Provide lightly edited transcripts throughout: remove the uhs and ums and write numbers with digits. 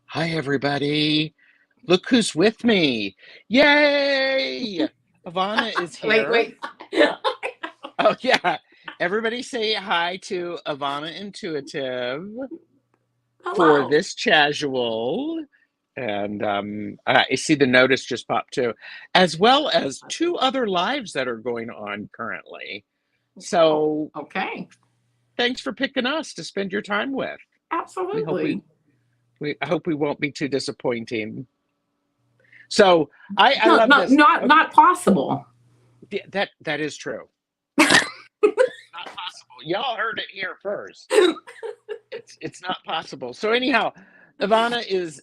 Hi, everybody. Look who's with me. Yay! Avana is here. Wait. Oh, yeah. Everybody say hi to Avana Intuitive for Hello. this casual. And I see the notice just popped too, as well as 2 other lives that are going on currently. So Okay. thanks for picking us to spend your time with. Absolutely. I hope we won't be too disappointing. So I love this. Not possible. Yeah, that is true. Not possible. Y'all heard it here first. It's not possible. So anyhow, Ivana is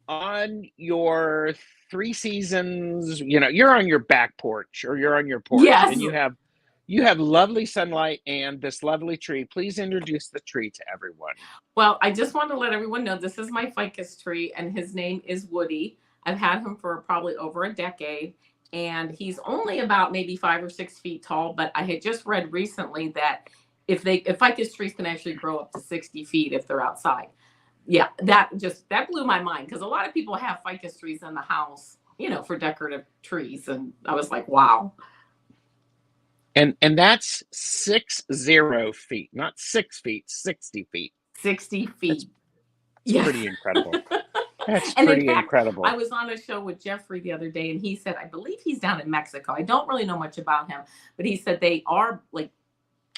on your 3 seasons. You know, you're on your back porch or you're on your porch, Yes. and you have lovely sunlight and this lovely tree. Please introduce the tree to everyone. Well, I just want to let everyone know this is my ficus tree, and his name is Woody. I've had him for probably over a decade, and he's only about maybe 5 or 6 feet tall. But I had just read recently that if ficus trees can actually grow up to 60 feet if they're outside. Yeah, that blew my mind, because a lot of people have ficus trees in the house, you know, for decorative trees, and I was like, wow. And that's 60 feet, not 6 feet, 60 feet. 60 feet. It's pretty incredible. That's and pretty in fact, incredible. I was on a show with Jeffrey the other day, and he said, I believe he's down in Mexico. I don't really know much about him, but he said they are like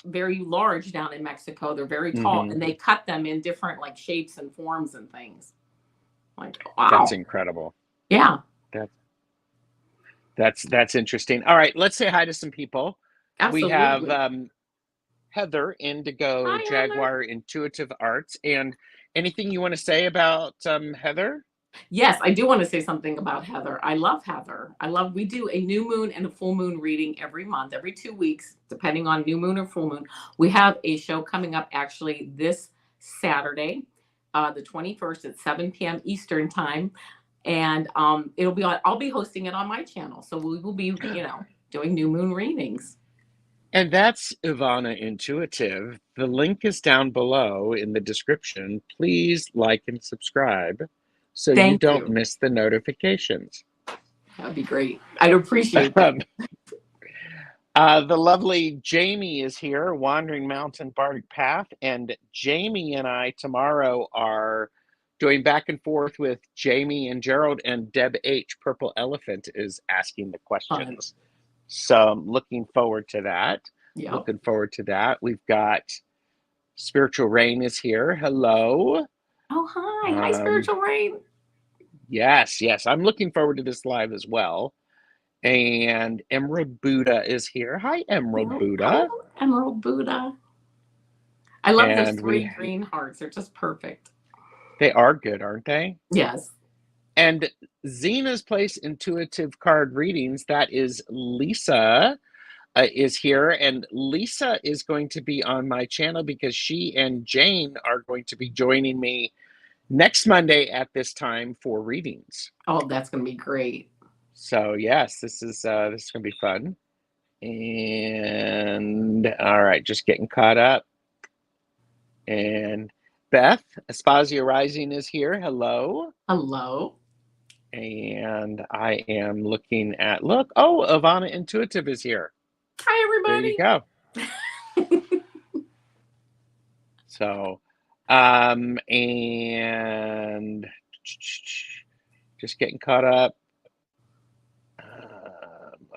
very large down in Mexico. They're very tall, and they cut them in different like shapes and forms and things. Like, wow. That's incredible. Yeah. That's interesting. All right, let's say hi to some people. Absolutely. We have Heather, Indigo Hi, Jaguar Heather. Intuitive Arts. And anything you want to say about Heather? Yes, I do want to say something about Heather. I love Heather. We do a new moon and a full moon reading every month, every 2 weeks, depending on new moon or full moon. We have a show coming up actually this Saturday, the 21st at 7 p.m. Eastern time. And I'll be hosting it on my channel. So we will be, doing new moon readings. And that's Avana Intuitive. The link is down below in the description. Please like and subscribe so you don't miss the notifications. That'd be great. I'd appreciate that. The lovely Jamie is here, Wandering Mountain Bardic Path. And Jamie and I tomorrow are doing back and forth with Jamie and Gerald, and Deb H. Purple Elephant is asking the questions. So I'm looking forward to that. Yep. Looking forward to that. We've got Spiritual Rain is here. Hello. Oh, hi. Hi, Spiritual Rain. Yes. I'm looking forward to this live as well. And Emerald Buddha is here. Hi, Emerald Buddha. Hello, Emerald Buddha. I love those 3 green hearts. They're just perfect. They are good, aren't they? Yes. And Zena's Place Intuitive Card Readings, that is Lisa, is here. And Lisa is going to be on my channel because she and Jane are going to be joining me next Monday at this time for readings. Oh, that's going to be great. So yes, this is going to be fun. And all right, just getting caught up. And Beth, Aspasia Rising is here. Hello. Hello. And I am looking at, oh, Avana Intuitive is here. Hi, everybody. There you go. So, and just getting caught up.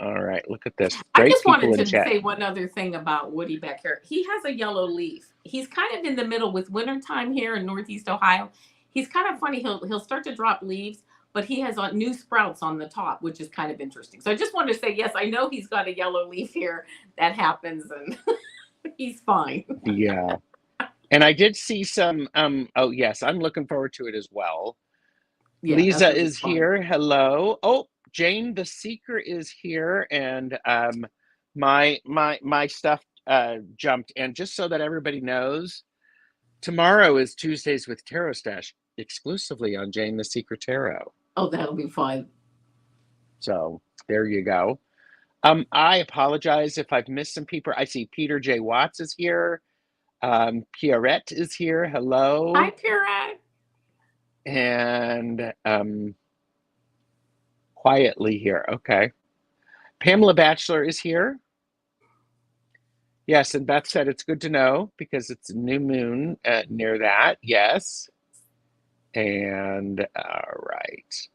All right, look at this. Great. I just wanted to say one other thing about Woody back here. He has a yellow leaf. He's kind of in the middle with wintertime here in Northeast Ohio. He's kind of funny. He'll start to drop leaves, but he has new sprouts on the top, which is kind of interesting. So I just wanted to say, yes, I know he's got a yellow leaf here. That happens, and he's fine. Yeah. And I did see some, oh, yes, I'm looking forward to it as well. Yeah, Lisa is here. Hello. Oh, Jane the Seeker is here, and my stuff jumped. And just so that everybody knows, tomorrow is Tuesdays with Tarot Stash exclusively on Jane the Seeker Tarot. Oh, that'll be fun. So there you go. I apologize if I've missed some people. I see Peter J. Watts is here. Pierrette is here. Hi, Hello. Pierrette. And quietly here. Okay. Pamela Batchelor is here. Yes, and Beth said it's good to know because it's a new moon near that. Yes. And all right.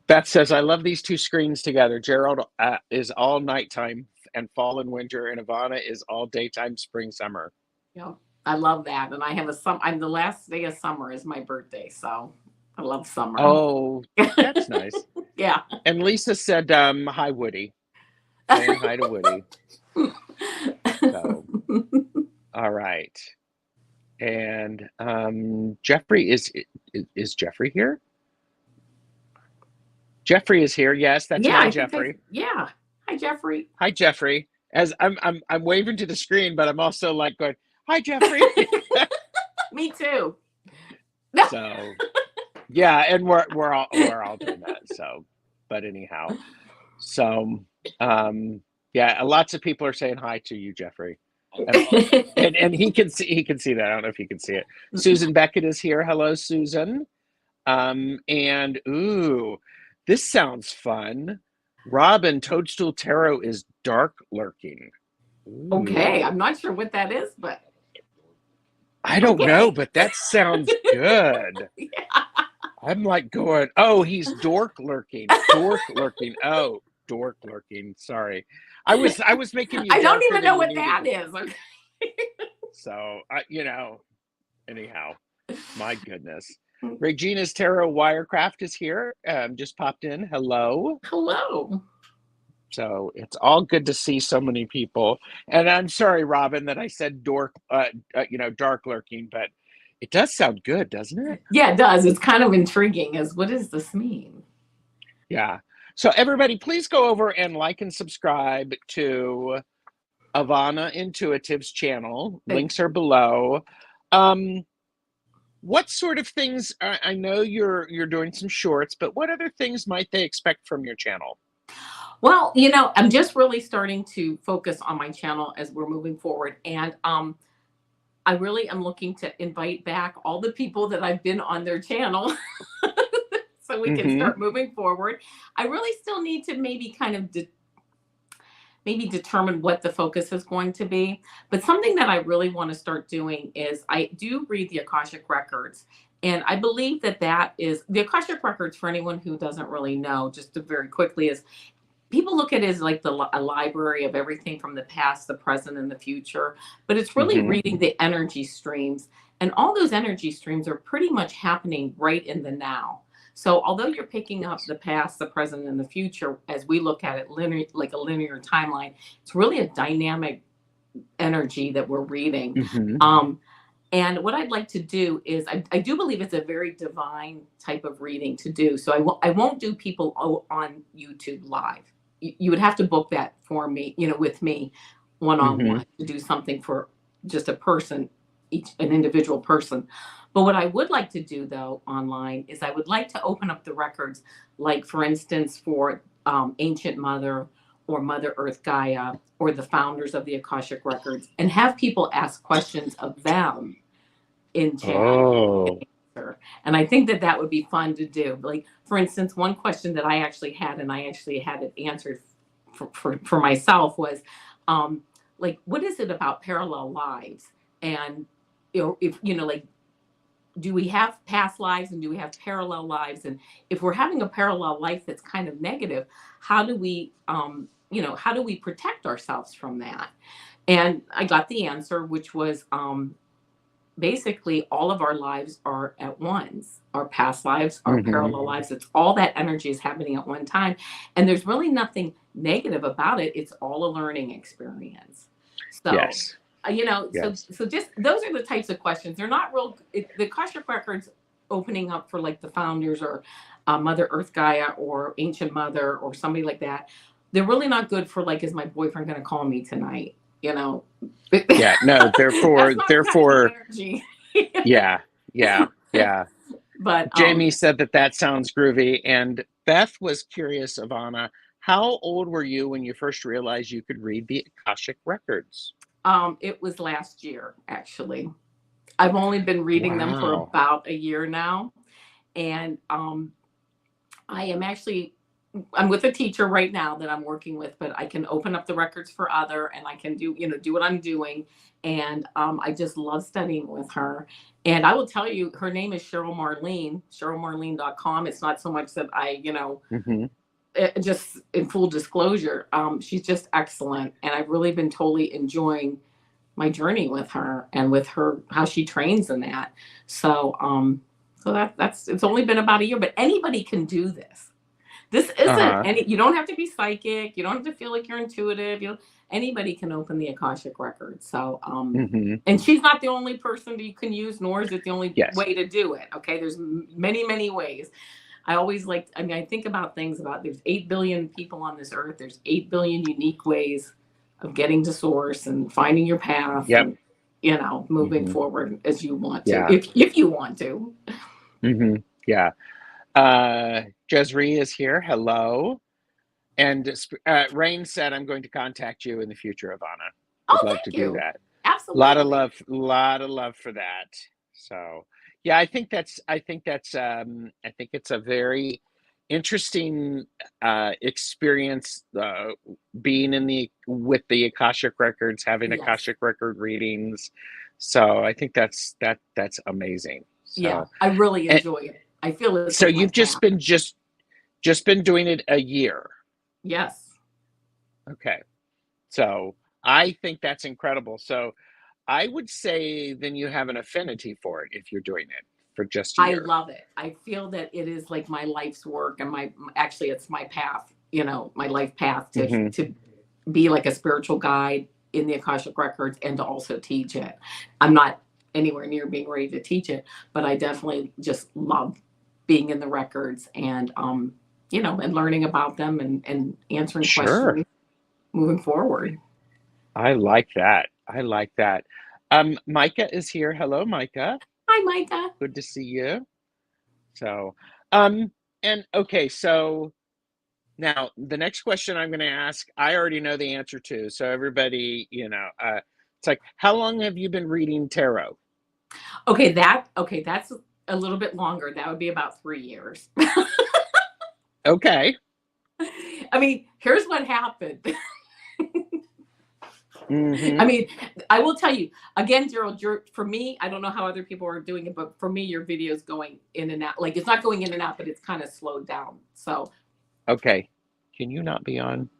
Beth says, I love these two screens together. Gerald is all nighttime and fall and winter, and Avana is all daytime, spring, summer. Yeah, I love that. And I have I'm the last day of summer is my birthday, so I love summer. Oh, that's nice. Yeah. And Lisa said, hi, Woody. Saying hi to Woody. So, all right. And Jeffrey is Jeffrey here? Jeffrey is here. Yes, that's Yeah, my I think Jeffrey. yeah. Hi, Jeffrey. Hi, Jeffrey. As I'm waving to the screen, but I'm also like going, hi, Jeffrey. Me too. So, yeah, and we're all doing that. So, but anyhow, so yeah, lots of people are saying hi to you, Jeffrey. And he can see that. I don't know if you can see it. Susan Beckett is here. Hello, Susan. And ooh, this sounds fun. Robin Toadstool Tarot is dark lurking. Ooh. Okay, I'm not sure what that is, but I don't know, but that sounds good. Yeah. I'm like going, oh, he's dork lurking. Dork lurking. Oh, dork lurking. Sorry. I was making you I don't darker even than know you what needed. that is. Okay. So, anyhow, my goodness. Regina's Tarot Wirecraft is here. Just popped in. Hello. Hello. So it's all good to see so many people. And I'm sorry, Robin, that I said dork, dark lurking, but it does sound good, doesn't it? Yeah, it does. It's kind of intriguing. What does this mean? Yeah. So everybody, please go over and like and subscribe to Avana Intuitive's channel. Links are below. What sort of things? I know you're doing some shorts, but what other things might they expect from your channel? Well, I'm just really starting to focus on my channel as we're moving forward, and I really am looking to invite back all the people that I've been on their channel. So we can start moving forward. I really still need to maybe kind of maybe determine what the focus is going to be. But something that I really want to start doing is I do read the Akashic Records. And I believe that is the Akashic Records, for anyone who doesn't really know, just to very quickly, is people look at it as like a library of everything from the past, the present, and the future. But it's really reading the energy streams. And all those energy streams are pretty much happening right in the now. So although you're picking up the past, the present, and the future, as we look at it like a linear timeline, it's really a dynamic energy that we're reading. And what I'd like to do is, I do believe it's a very divine type of reading to do. So I won't do people on YouTube live. You would have to book that for me, with me one-on-one to do something for just a person, an individual person. But what I would like to do, though, online is I would like to open up the records, like, for instance, for Ancient Mother or Mother Earth Gaia or the founders of the Akashic Records, and have people ask questions of them in chat. Oh. And I think that would be fun to do. Like, for instance, one question that I actually had, and I actually had it answered for myself, was like, what is it about parallel lives? And if like, do we have past lives and do we have parallel lives? And if we're having a parallel life that's kind of negative, how do we protect ourselves from that? And I got the answer, which was basically all of our lives are at once. Our past lives, our parallel lives, it's all that energy is happening at one time. And there's really nothing negative about it. It's all a learning experience. So yes. So just those are the types of questions. They're not real. The Akashic Records opening up for like the founders or Mother Earth Gaia or Ancient Mother or somebody like that. They're really not good for like, is my boyfriend going to call me tonight? Yeah, no, therefore, yeah. But Jamie said that sounds groovy. And Beth was curious, Avana, How old were you when you first realized you could read the Akashic Records? It was last year, actually. I've only been reading them for Wow. about a year now. And I am actually, I'm with a teacher right now that I'm working with, but I can open up the records for other and I can do, do what I'm doing. And I just love studying with her. And I will tell you, her name is Cheryl Marlene, CherylMarlene.com. It's not so much that Hmm. just in full disclosure, she's just excellent. And I've really been totally enjoying my journey with her and with her, how she trains in that. So, that's, it's only been about a year, but anybody can do this. This isn't Uh-huh. any, you don't have to be psychic. You don't have to feel like you're intuitive. Anybody can open the Akashic records. So, Hmm. and she's not the only person that you can use, nor is it the only Yes. way to do it. Okay. There's many, many ways. I always like, I mean, I think about things about there's 8 billion people on this earth. There's 8 billion unique ways of getting to source and finding your path Yep. and, moving Hmm. forward as you want to, Yeah. if you want to. Hmm. Yeah. Jezree is here. Hello. And Rain said, I'm going to contact you in the future, Ivana. Would Oh, love to thank do you. that. Absolutely. Lot of love for that. So yeah, I think it's a very interesting experience, being in the with the Akashic records, having Yes. Akashic record readings. So I think that's amazing. Yeah. So I really and enjoy it. I feel it's so like my you've path. just been doing it a year. Yes. Okay. So I think that's incredible. So I would say then you have an affinity for it if you're doing it for just a I year. love it. I feel that it is like my life's work and actually it's my path, my life path Hmm. to be like a spiritual guide in the Akashic records and to also teach it. I'm not anywhere near being ready to teach it, but I definitely just love being in the records and and learning about them and answering Sure. questions moving forward. I like that. I like that. Micah is here. Hello, Micah. Hi, Micah. Good to see you. So, um, and okay, so now the next question I'm going to ask, I already know the answer to. So everybody, it's like, how long have you been reading tarot? Okay, that's a little bit longer. That would be about 3 years. Okay. I mean, here's what happened. I Hmm. mean, I will tell you again, Gerald. For me, I don't know how other people are doing it, but for me, your video is going in and out. Like it's not going in and out, but it's kind of slowed down. So Okay. Can you not be on?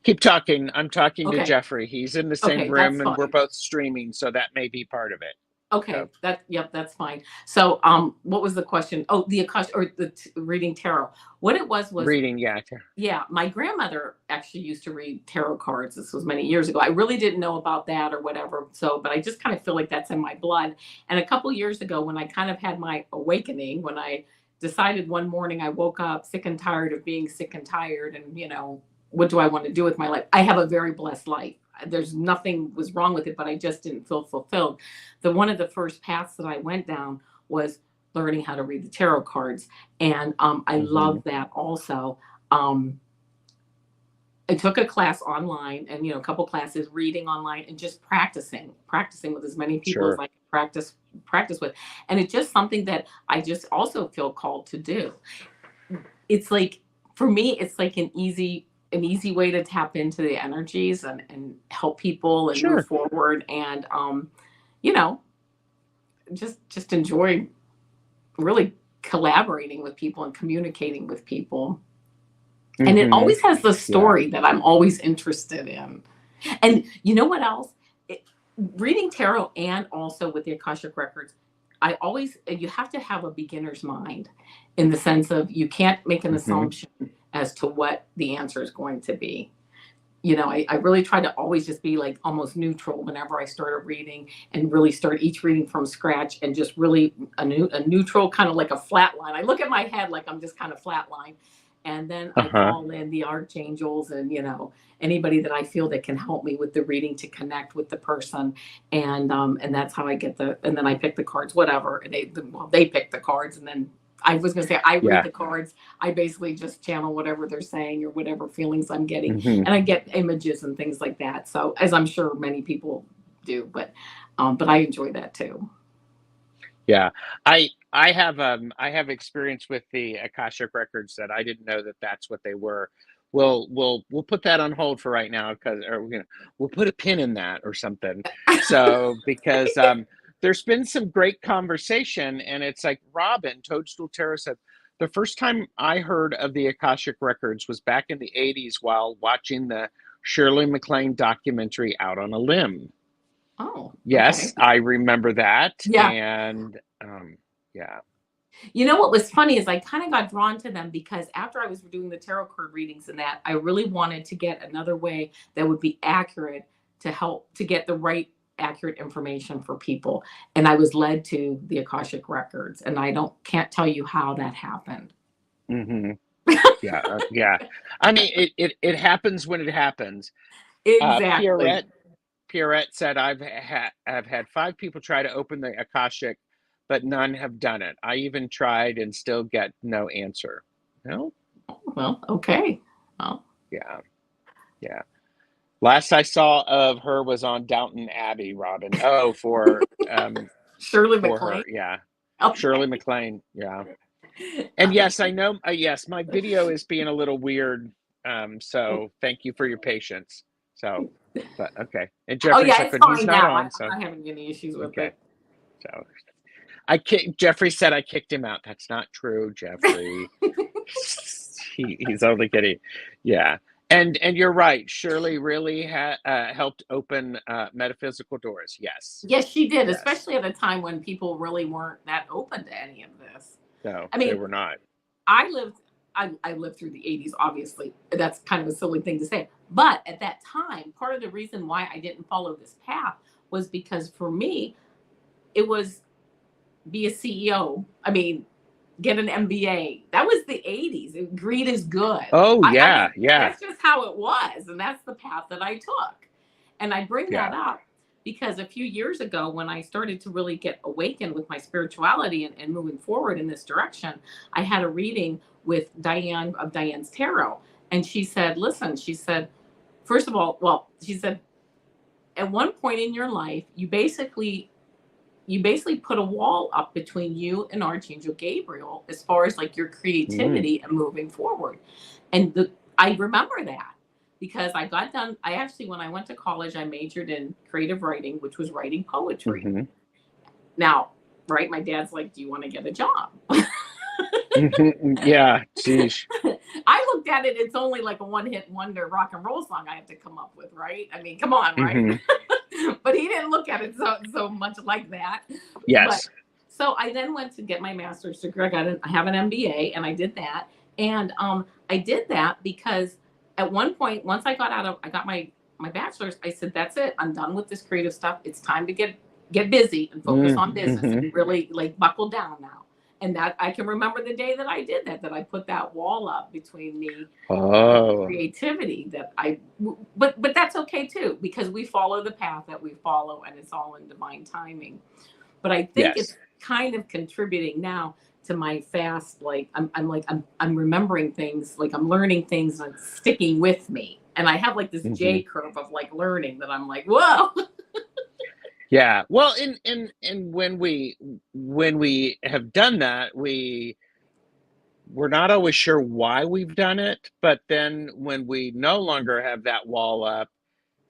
Keep talking. I'm talking to okay, Jeffrey. He's in the same okay, that's room and we're fine. both streaming, so that may be part of it. So, Okay, yep, that's fine. So, what was the question? Oh, the Akash or the reading tarot. What it was reading, yeah. yeah, my grandmother actually used to read tarot cards. This was many years ago. I really didn't know about that or whatever. So, but I just kind of feel like that's in my blood. And a couple years ago, when I kind of had my awakening, when I decided one morning I woke up sick and tired of being sick and tired, and what do I want to do with my life? I have a very blessed life. There's nothing was wrong with it, but I just didn't feel fulfilled. One of the first paths that I went down was learning how to read the tarot cards, and I Hmm. love that also. Um, I took a class online and a couple classes reading online and just practicing with as many people as Sure. I could practice with. And it's just something that I just also feel called to do. It's like for me, it's like an easy way to tap into the energies and help people and move Sure. forward and you know, just enjoy really collaborating with people and communicating with people. And it Hmm. always has the Yeah. story that I'm always interested in. And you know what else? Reading tarot and also with the Akashic Records, you have to have a beginner's mind in the sense of you can't make an Hmm. assumption as to what the answer is going to be. I really try to always just be like almost neutral whenever I start a reading and really start each reading from scratch and just really a neutral kind of like a flat line. I look at my head like I'm just kind of flat line. And then I Uh-huh. call in the archangels and, anybody that I feel that can help me with the reading to connect with the person. And that's how I get and then I pick the cards, whatever. They pick the cards and then I was going to say, I read Yeah. the cards. I basically just channel whatever they're saying or whatever feelings I'm getting. Hmm. And I get images and things like that. So, as I'm sure many people do, but I enjoy that too. Yeah. I have experience with the Akashic records that I didn't know that that's what they were. We'll put that on hold for right now because or we'll put a pin in that or something. So because there's been some great conversation and it's like Robin Toadstool Tarot said the first time I heard of the Akashic records was back in the 80s while watching the Shirley MacLaine documentary Out on a Limb. Oh, okay. Yes, I remember that. Yeah. And yeah. You know what was funny is I kind of got drawn to them because after I was doing the tarot card readings and that, I really wanted to get another way that would be accurate to help to get the right accurate information for people. And I was led to the Akashic records, and I don't can't tell you how that happened. Hmm. Yeah. Yeah. I mean, it happens when it happens. Exactly. Pierrette said, I've had 5 people try to open the Akashic, but none have done it. I even tried and still get no answer. No? Well, okay. Well, Yeah. Yeah. Last I saw of her was on Downton Abbey, Robin. Oh, Shirley for MacLaine. her. Yeah. Shirley Okay. MacLaine. Yeah. And yes, I know. Yes, my video is being a little weird. So thank you for your patience. So, but okay. And Oh Jeffrey yeah, said, it's but he's fine not now. on. I'm So, not having any issues with okay. it. So Jeffrey said I kicked him out. That's not true, Jeffrey. He's only kidding. Yeah. And you're right. Shirley really helped open metaphysical doors. Yes. Yes, she did, Yes. especially at a time when people really weren't that open to any of this. No, I they mean, were not. I lived I lived through the 80s, obviously. That's kind of a silly thing to say. But at that time, part of the reason why I didn't follow this path was because for me, it was be a CEO. I mean, get an MBA. That was the 80s. Greed is good. Oh I yeah, mean, yeah, that's just how it was. And that's the path that I took. And I bring that yeah. up because a few years ago, when I started to really get awakened with my spirituality and moving forward in this direction, I had a reading with Diane of Diane's Tarot. And she said, listen, she said, first of all, well, she said, at one point in your life, you basically put a wall up between you and Archangel Gabriel as far as like your Mm, creativity and moving forward. And I remember that because I got done. I actually, when I went to college, I majored in creative writing, which was writing poetry. mm-hmm. Now, right, my dad's like, do you want to get a job? Mm-hmm. Yeah, geez. I looked at it, it's only like a one hit wonder rock and roll song I have to come up with, right? I mean, come on, right? Mm-hmm. But he didn't look at it so much like that. But Yes. so I then went to get my master's degree. I have an MBA, and I did that. And I did that because at one point, once I got my bachelor's, I said, that's it. I'm done with this creative stuff. It's time to get busy and focus on business Mm-hmm. and really like buckle down now. And that I can remember the day that I did that I put that wall up between me and the Oh, creativity but that's okay too, because we follow the path that we follow and it's all in divine timing. But I think yes. it's kind of contributing now to my fast, like I'm remembering things, like I'm learning things and it's sticking with me. And I have like this Mm-hmm. J curve of like learning that I'm like, whoa. Yeah. Well, in when we have done that, we're not always sure why we've done it, but then when we no longer have that wall up,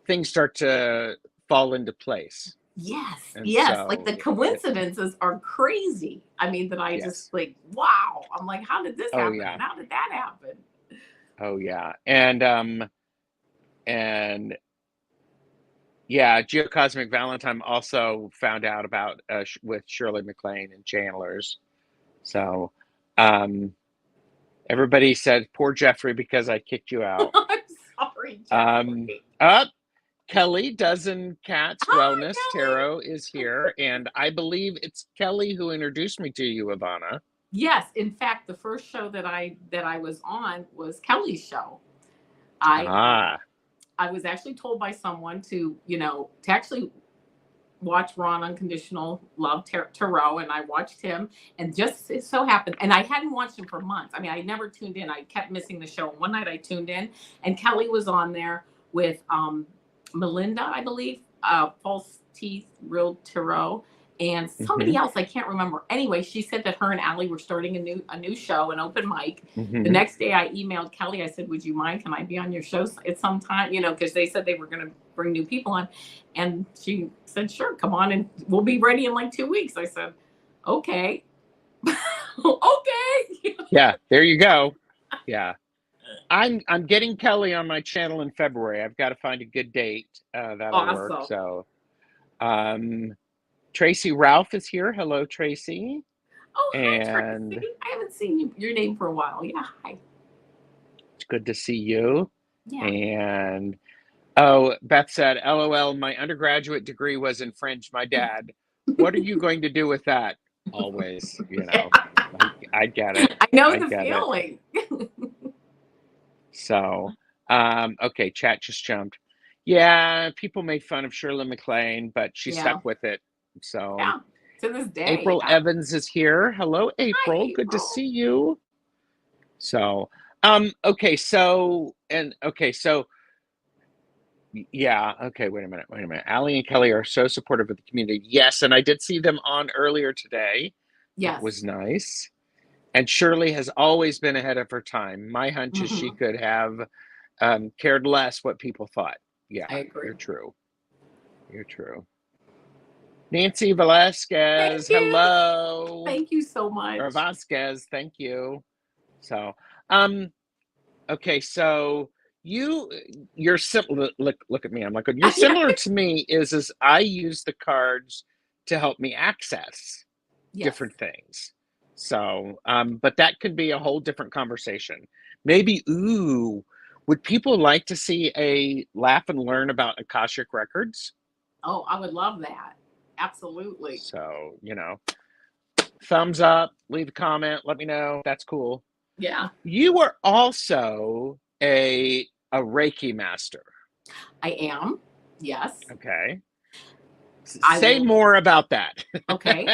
things start to fall into place. Yes, And yes. Like the so coincidences are crazy. I mean, that I just yes. like, wow. I'm like, how did this Oh happen? yeah. And how did that happen? Oh yeah. And yeah, Geocosmic Valentine also found out about with Shirley MacLaine and channelers. So um everybody said poor Jeffrey because I kicked you out. I'm sorry, Jeffrey. Up Kelly Dozen Cats Hi, Wellness Kelly. Tarot is here, and I believe it's Kelly who introduced me to you, Ivana. Yes, in fact, the first show that I was on was Kelly's show. I Ah, I was actually told by someone to actually watch Ron Unconditional Love Tarot, and I watched him, and just it so happened, and I hadn't watched him for months. I mean, I never tuned in. I kept missing the show. One night I tuned in, and Kelly was on there with Melinda, I believe, False Teeth, Real Tarot, and somebody else I can't remember. Anyway, she said that her and Allie were starting a new show, an open mic. The next day, I emailed Kelly. I said, "Would you mind? Can I be on your show at some time?" You know, because they said they were going to bring new people on, and she said, "Sure, come on, and we'll be ready in like 2 weeks." I said, "Okay, okay." Yeah, there you go. Yeah. I'm getting Kelly on my channel in February. I've got to find a good date that'll work. So, Tracy Ralph is here. Hello, Tracy. Oh, hi, Tracy. I haven't seen your name for a while. Yeah, hi. It's good to see you. Yeah. And oh, Beth said, "LOL, my undergraduate degree was in French. My dad. What are you going to do with that?" Always, you know. I get it. I know the feeling. So, okay, chat just jumped. Yeah, people made fun of Shirley MacLaine, but she stuck with it. So, yeah, to this day. April Evans is here. Hello, April. Hi, April. Good to see you. So, okay, so yeah, okay, wait a minute. Allie and Kelly are so supportive of the community. Yes, and I did see them on earlier today. Yes. It was nice. And Shirley has always been ahead of her time. My hunch is she could have cared less what people thought. Yeah, I agree. You're true. You're true. Nancy Velasquez, hello. Thank you so much. Or Vasquez, thank you. So, okay, so you're similar. Look at me. I'm like, you're similar to me. Is I use the cards to help me access different things. So, but that could be a whole different conversation. Maybe, would people like to see a laugh and learn about Akashic Records? Oh, I would love that. Absolutely. So, you know, thumbs up, leave a comment, let me know. That's cool. Yeah. You are also a Reiki Master. I am. Yes. Okay. Say more about that. Okay.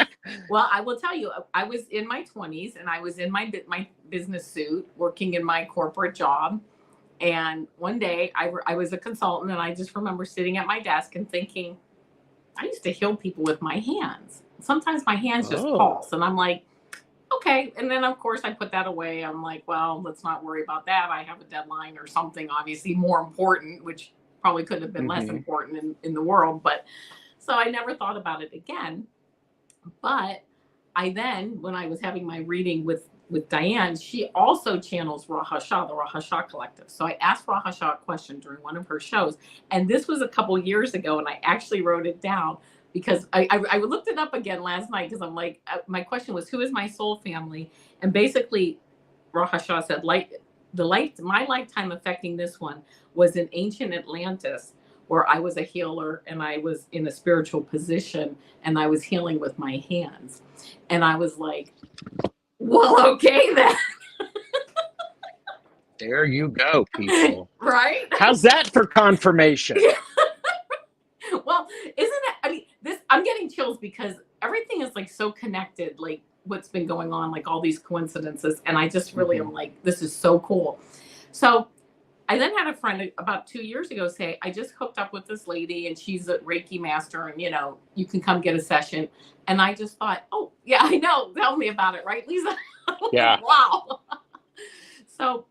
Well, I will tell you, I was in my 20s and I was in my business suit working in my corporate job. And one day I was a consultant, and I just remember sitting at my desk and thinking, I used to heal people with my hands. Sometimes my hands just pulse, and I'm like, okay. And then of course I put that away. I'm like, well, let's not worry about that. I have a deadline or something obviously more important, which probably could have been less important in the world. But so I never thought about it again. But I then, when I was having my reading with Diane, she also channels Rahasha, the Rahasha Collective. So I asked Rahasha a question during one of her shows. And this was a couple years ago, and I actually wrote it down because I looked it up again last night because I'm like, my question was, who is my soul family? And basically, Rahasha said, my lifetime affecting this one was in ancient Atlantis, where I was a healer and I was in a spiritual position and I was healing with my hands. And I was like, well, okay then. There you go, people. Right? How's that for confirmation? Well, isn't it? I mean, I'm getting chills because everything is like so connected, like what's been going on, like all these coincidences. And I just really am like, this is so cool. So I then had a friend about 2 years ago say, I just hooked up with this lady and she's a Reiki master and, you know, you can come get a session. And I just thought, oh, yeah, I know. Tell me about it. Right, Lisa? Yeah. Wow. So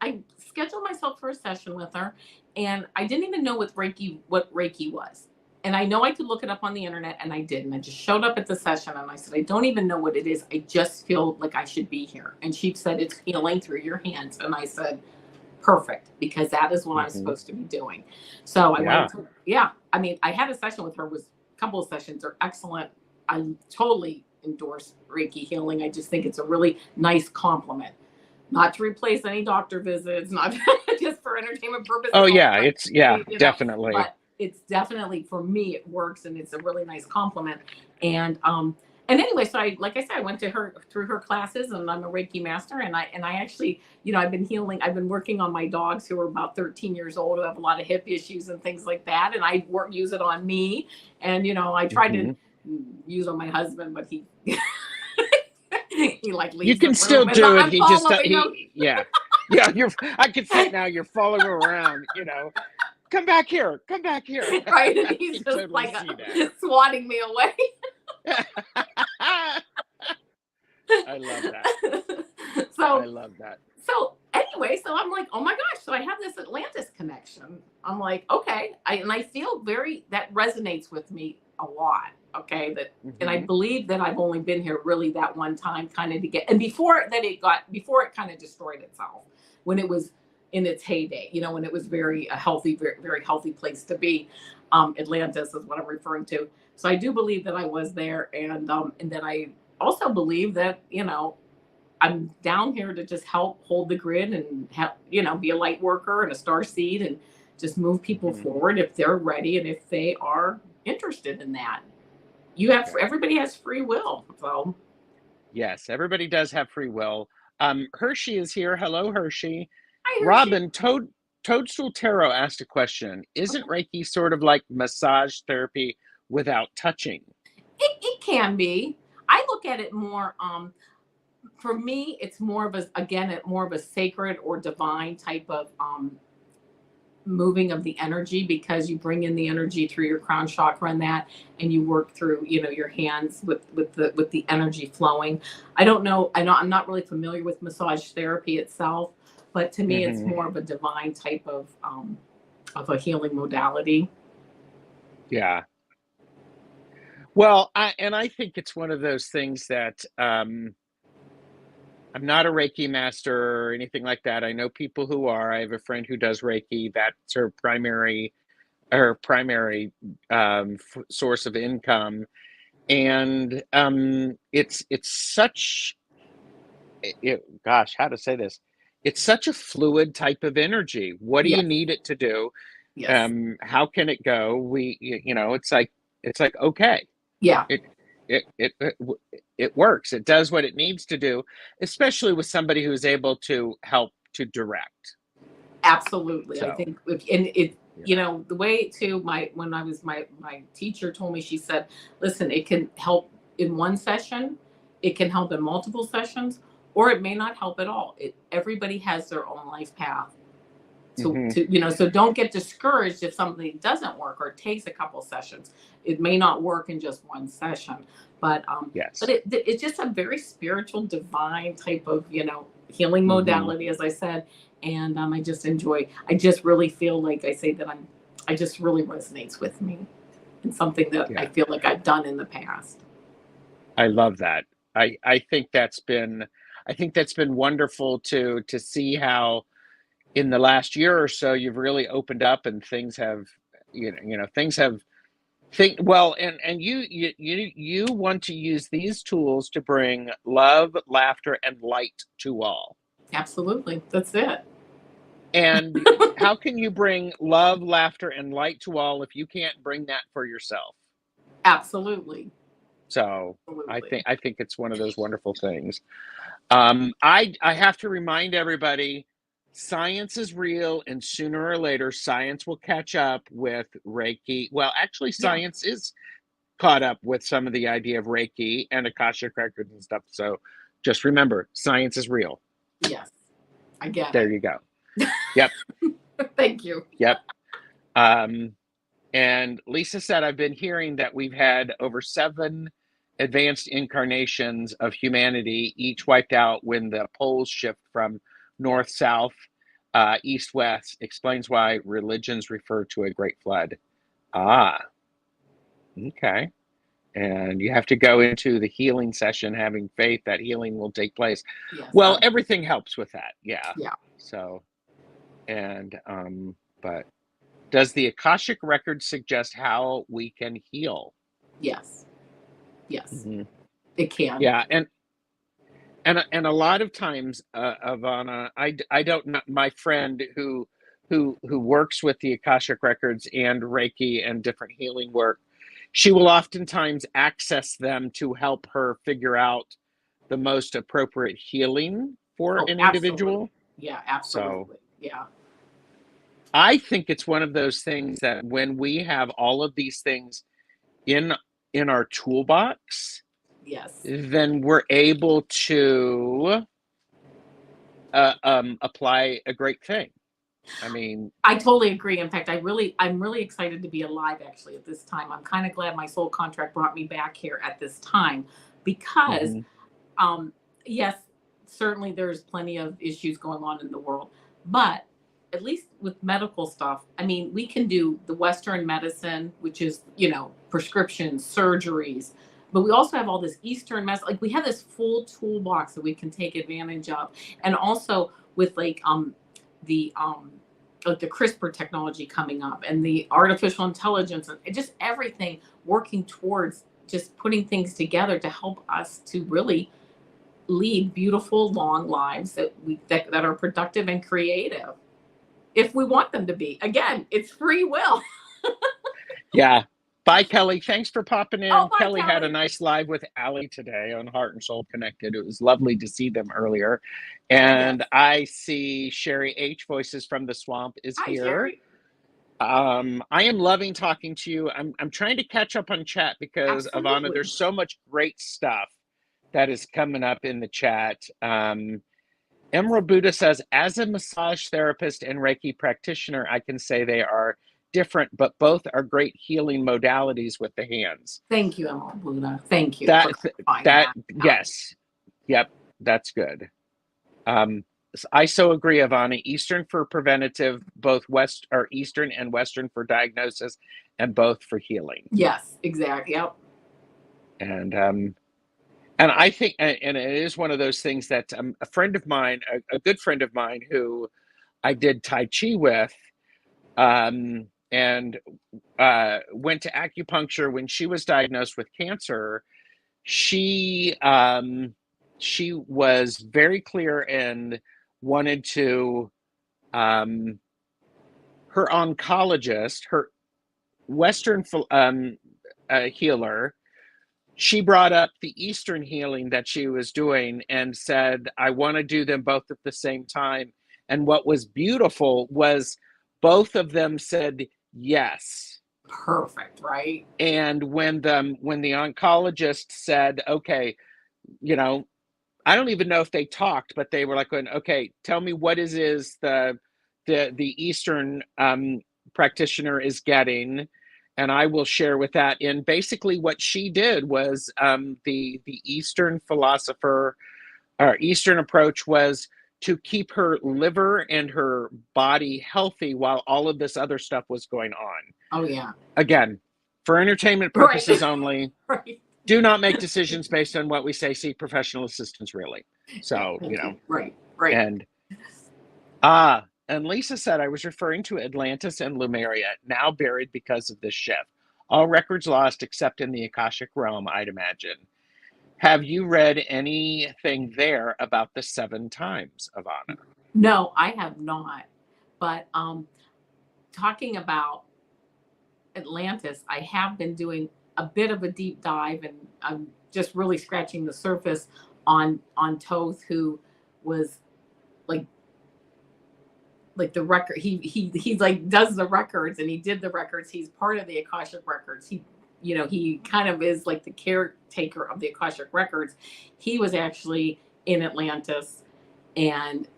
I scheduled myself for a session with her, and I didn't even know what Reiki was. And I know I could look it up on the internet, and I didn't. I just showed up at the session and I said, I don't even know what it is. I just feel like I should be here. And she said, it's healing through your hands. And I said, perfect, because that is what I'm supposed to be doing. So I went to, I mean, I had a session with her, a couple of sessions are excellent. I totally endorse Reiki healing. I just think it's a really nice compliment, not to replace any doctor visits, not just for entertainment purposes. Oh yeah, it's definitely. But it's definitely, for me, it works, and it's a really nice compliment. And And anyway, so like I said, I went to her through her classes, and I'm a Reiki master. And I actually, I've been healing. I've been working on my dogs who are about 13 years old, who have a lot of hip issues and things like that. And I use it on me, and I tried to Hmm. use on my husband, but he he like You leaves the can room still as do it. I'm He just following him. yeah. Yeah, I can see it now. You're following him around, come back here, come back here. Right, and I he's can just totally like see swatting me away. that. I love that. I so love that. so anyway, so I'm like, oh my gosh, so I have this Atlantis connection. I'm like, okay, and I feel that resonates with me a lot. Okay, and I Hmm. believe that I've only been here really that one time, kind of to get, and before it kind of destroyed itself, when it was in its heyday, when it was very a healthy, very, very healthy place to be. Atlantis is what I'm referring to. So I do believe that I was there, and then I also believe that I'm down here to just help hold the grid and help, be a light worker and a star seed, and just move people Hmm. forward if they're ready and if they are interested in that. Yeah. Everybody has free will. So Yes, everybody does have free will. Hershey is here. Hello, Hershey. hi, Hershey. Robin, Toadstool Tarot asked a question. Isn't Reiki sort of like massage therapy without touching? It can be. I look at it more. For me, it's more of more of a sacred or divine type of moving of the energy, because you bring in the energy through your crown chakra and you work through your hands with the energy flowing. I'm not really familiar with massage therapy itself, but to me it's Hmm. more of a divine type of a healing modality. Yeah. Well, I think it's one of those things that I'm not a Reiki master or anything like that. I know people who are. I have a friend who does Reiki. That's her primary source of income, and it's such gosh, how to say this? It's such a fluid type of energy. What do you Yes. need it to do? Yes. How can it go? It's like okay, Yeah. it it works. It does what it needs to do, especially with somebody who's able to help to direct. Absolutely. I So think and it yeah. the way to my when I was my teacher told me, she said, listen, it can help in one session, it can help in multiple sessions, or it may not help at all. Everybody has their own life path. Hmm. So don't get discouraged if something doesn't work or it takes a couple sessions. It may not work in just one session, but Yes. it's just a very spiritual, divine type of healing Hmm. modality, as I said. And I just really feel like I say that I just really resonates with me, and something that I Yeah. feel like I've done in the past. I love that. I think that's been wonderful to see how in the last year or so you've really opened up and things have things have think well and you want to use these tools to bring love, laughter, and light to all. Absolutely. That's it. And how can you bring love, laughter, and light to all if you can't bring that for yourself? Absolutely. So I Absolutely. think I think it's one of those wonderful things. I have to remind everybody, science is real, and sooner or later, science will catch up with Reiki. Well, actually, Yeah. science is caught up with some of the idea of Reiki and Akashic Records and stuff. So just remember, science is real. Yes. I get There it. you go. Yep. Thank you. Yep. Um, and Lisa said, I've been hearing that we've had over 7 advanced incarnations of humanity, each wiped out when the poles shift from north south, east west. Explains why religions refer to a great flood. Ah, okay. And you have to go into the healing session having faith that healing will take place. Yes. Well, everything helps with that. Yeah. Yeah. So, but does the Akashic Record suggest how we can heal? Yes. Yes. Hmm. It can. Yeah, and a lot of times, Avana, I don't know, my friend who works with the Akashic Records and Reiki and different healing work. she will oftentimes access them to help her figure out the most appropriate healing for Oh, an absolutely. individual. Yeah, So absolutely. Yeah. I think it's one of those things that when we have all of these things in our toolbox, Yes. then we're able to apply a great thing. I mean, I totally agree. In fact, I'm really excited to be alive actually at this time. I'm kind of glad my soul contract brought me back here at this time because, mhm, um, yes, certainly there's plenty of issues going on in the world, but at least with medical stuff, I mean, we can do the Western medicine, which is, prescriptions, surgeries, but we also have all this Eastern medicine. Like we have this full toolbox that we can take advantage of. And also with the like the CRISPR technology coming up and the artificial intelligence and just everything working towards just putting things together to help us to really lead beautiful long lives that are productive and creative if we want them to be. Again, it's free will. yeah. Bye, Kelly. Thanks for popping Oh, in. bye, Kelly had a Kelly. nice live with Allie today on Heart and Soul Connected. It was lovely to see them earlier. Yes. And I see Sherry H. Voices from the Swamp is Hi, here. Sherry. I am loving talking to you. I'm trying to catch up on chat because Avana, Absolutely. there's so much great stuff that is coming up in the chat. Emerald Buddha says, as a massage therapist and Reiki practitioner, I can say they are different, but both are great healing modalities with the hands. Thank you, Emerald Buddha. Thank you for That clarifying that that. yes, yep, that's good. Um, I so agree, Avani. Eastern for preventative, both West or Eastern and Western for diagnosis, and both for healing. Yes, exactly. Yep. And I think, and it is one of those things that a friend of mine, a good friend of mine, who I did Tai Chi with, and went to acupuncture when she was diagnosed with cancer. She was very clear and wanted to her oncologist, her Western healer, she brought up the Eastern healing that she was doing and said, I want to do them both at the same time. And what was beautiful was both of them said yes. Perfect, right? And when the oncologist said, okay, you know, I don't even know if they talked, but they were like, going, okay, tell me what is the Eastern practitioner is getting, and I will share with that. And basically, what she did was the Eastern philosopher or Eastern approach was to keep her liver and her body healthy while all of this other stuff was going on. Oh, yeah. Again, for entertainment Right. purposes only. Right. Do not make decisions based on what we say. Seek professional assistance, really. Yeah, So, thank you. Right. Right. and and Lisa said I was referring to Atlantis and Lemuria, now buried because of this shift. All records lost except in the Akashic realm, I'd imagine. Have you read anything there about the 7 times, Avana? No, I have not. But talking about Atlantis, I have been doing a bit of a deep dive, and I'm just really scratching the surface on Toth, who was like the record. He like does the records, and he did the records. He's part of the Akashic Records. He kind of is like the caretaker of the Akashic Records. He was actually in Atlantis, and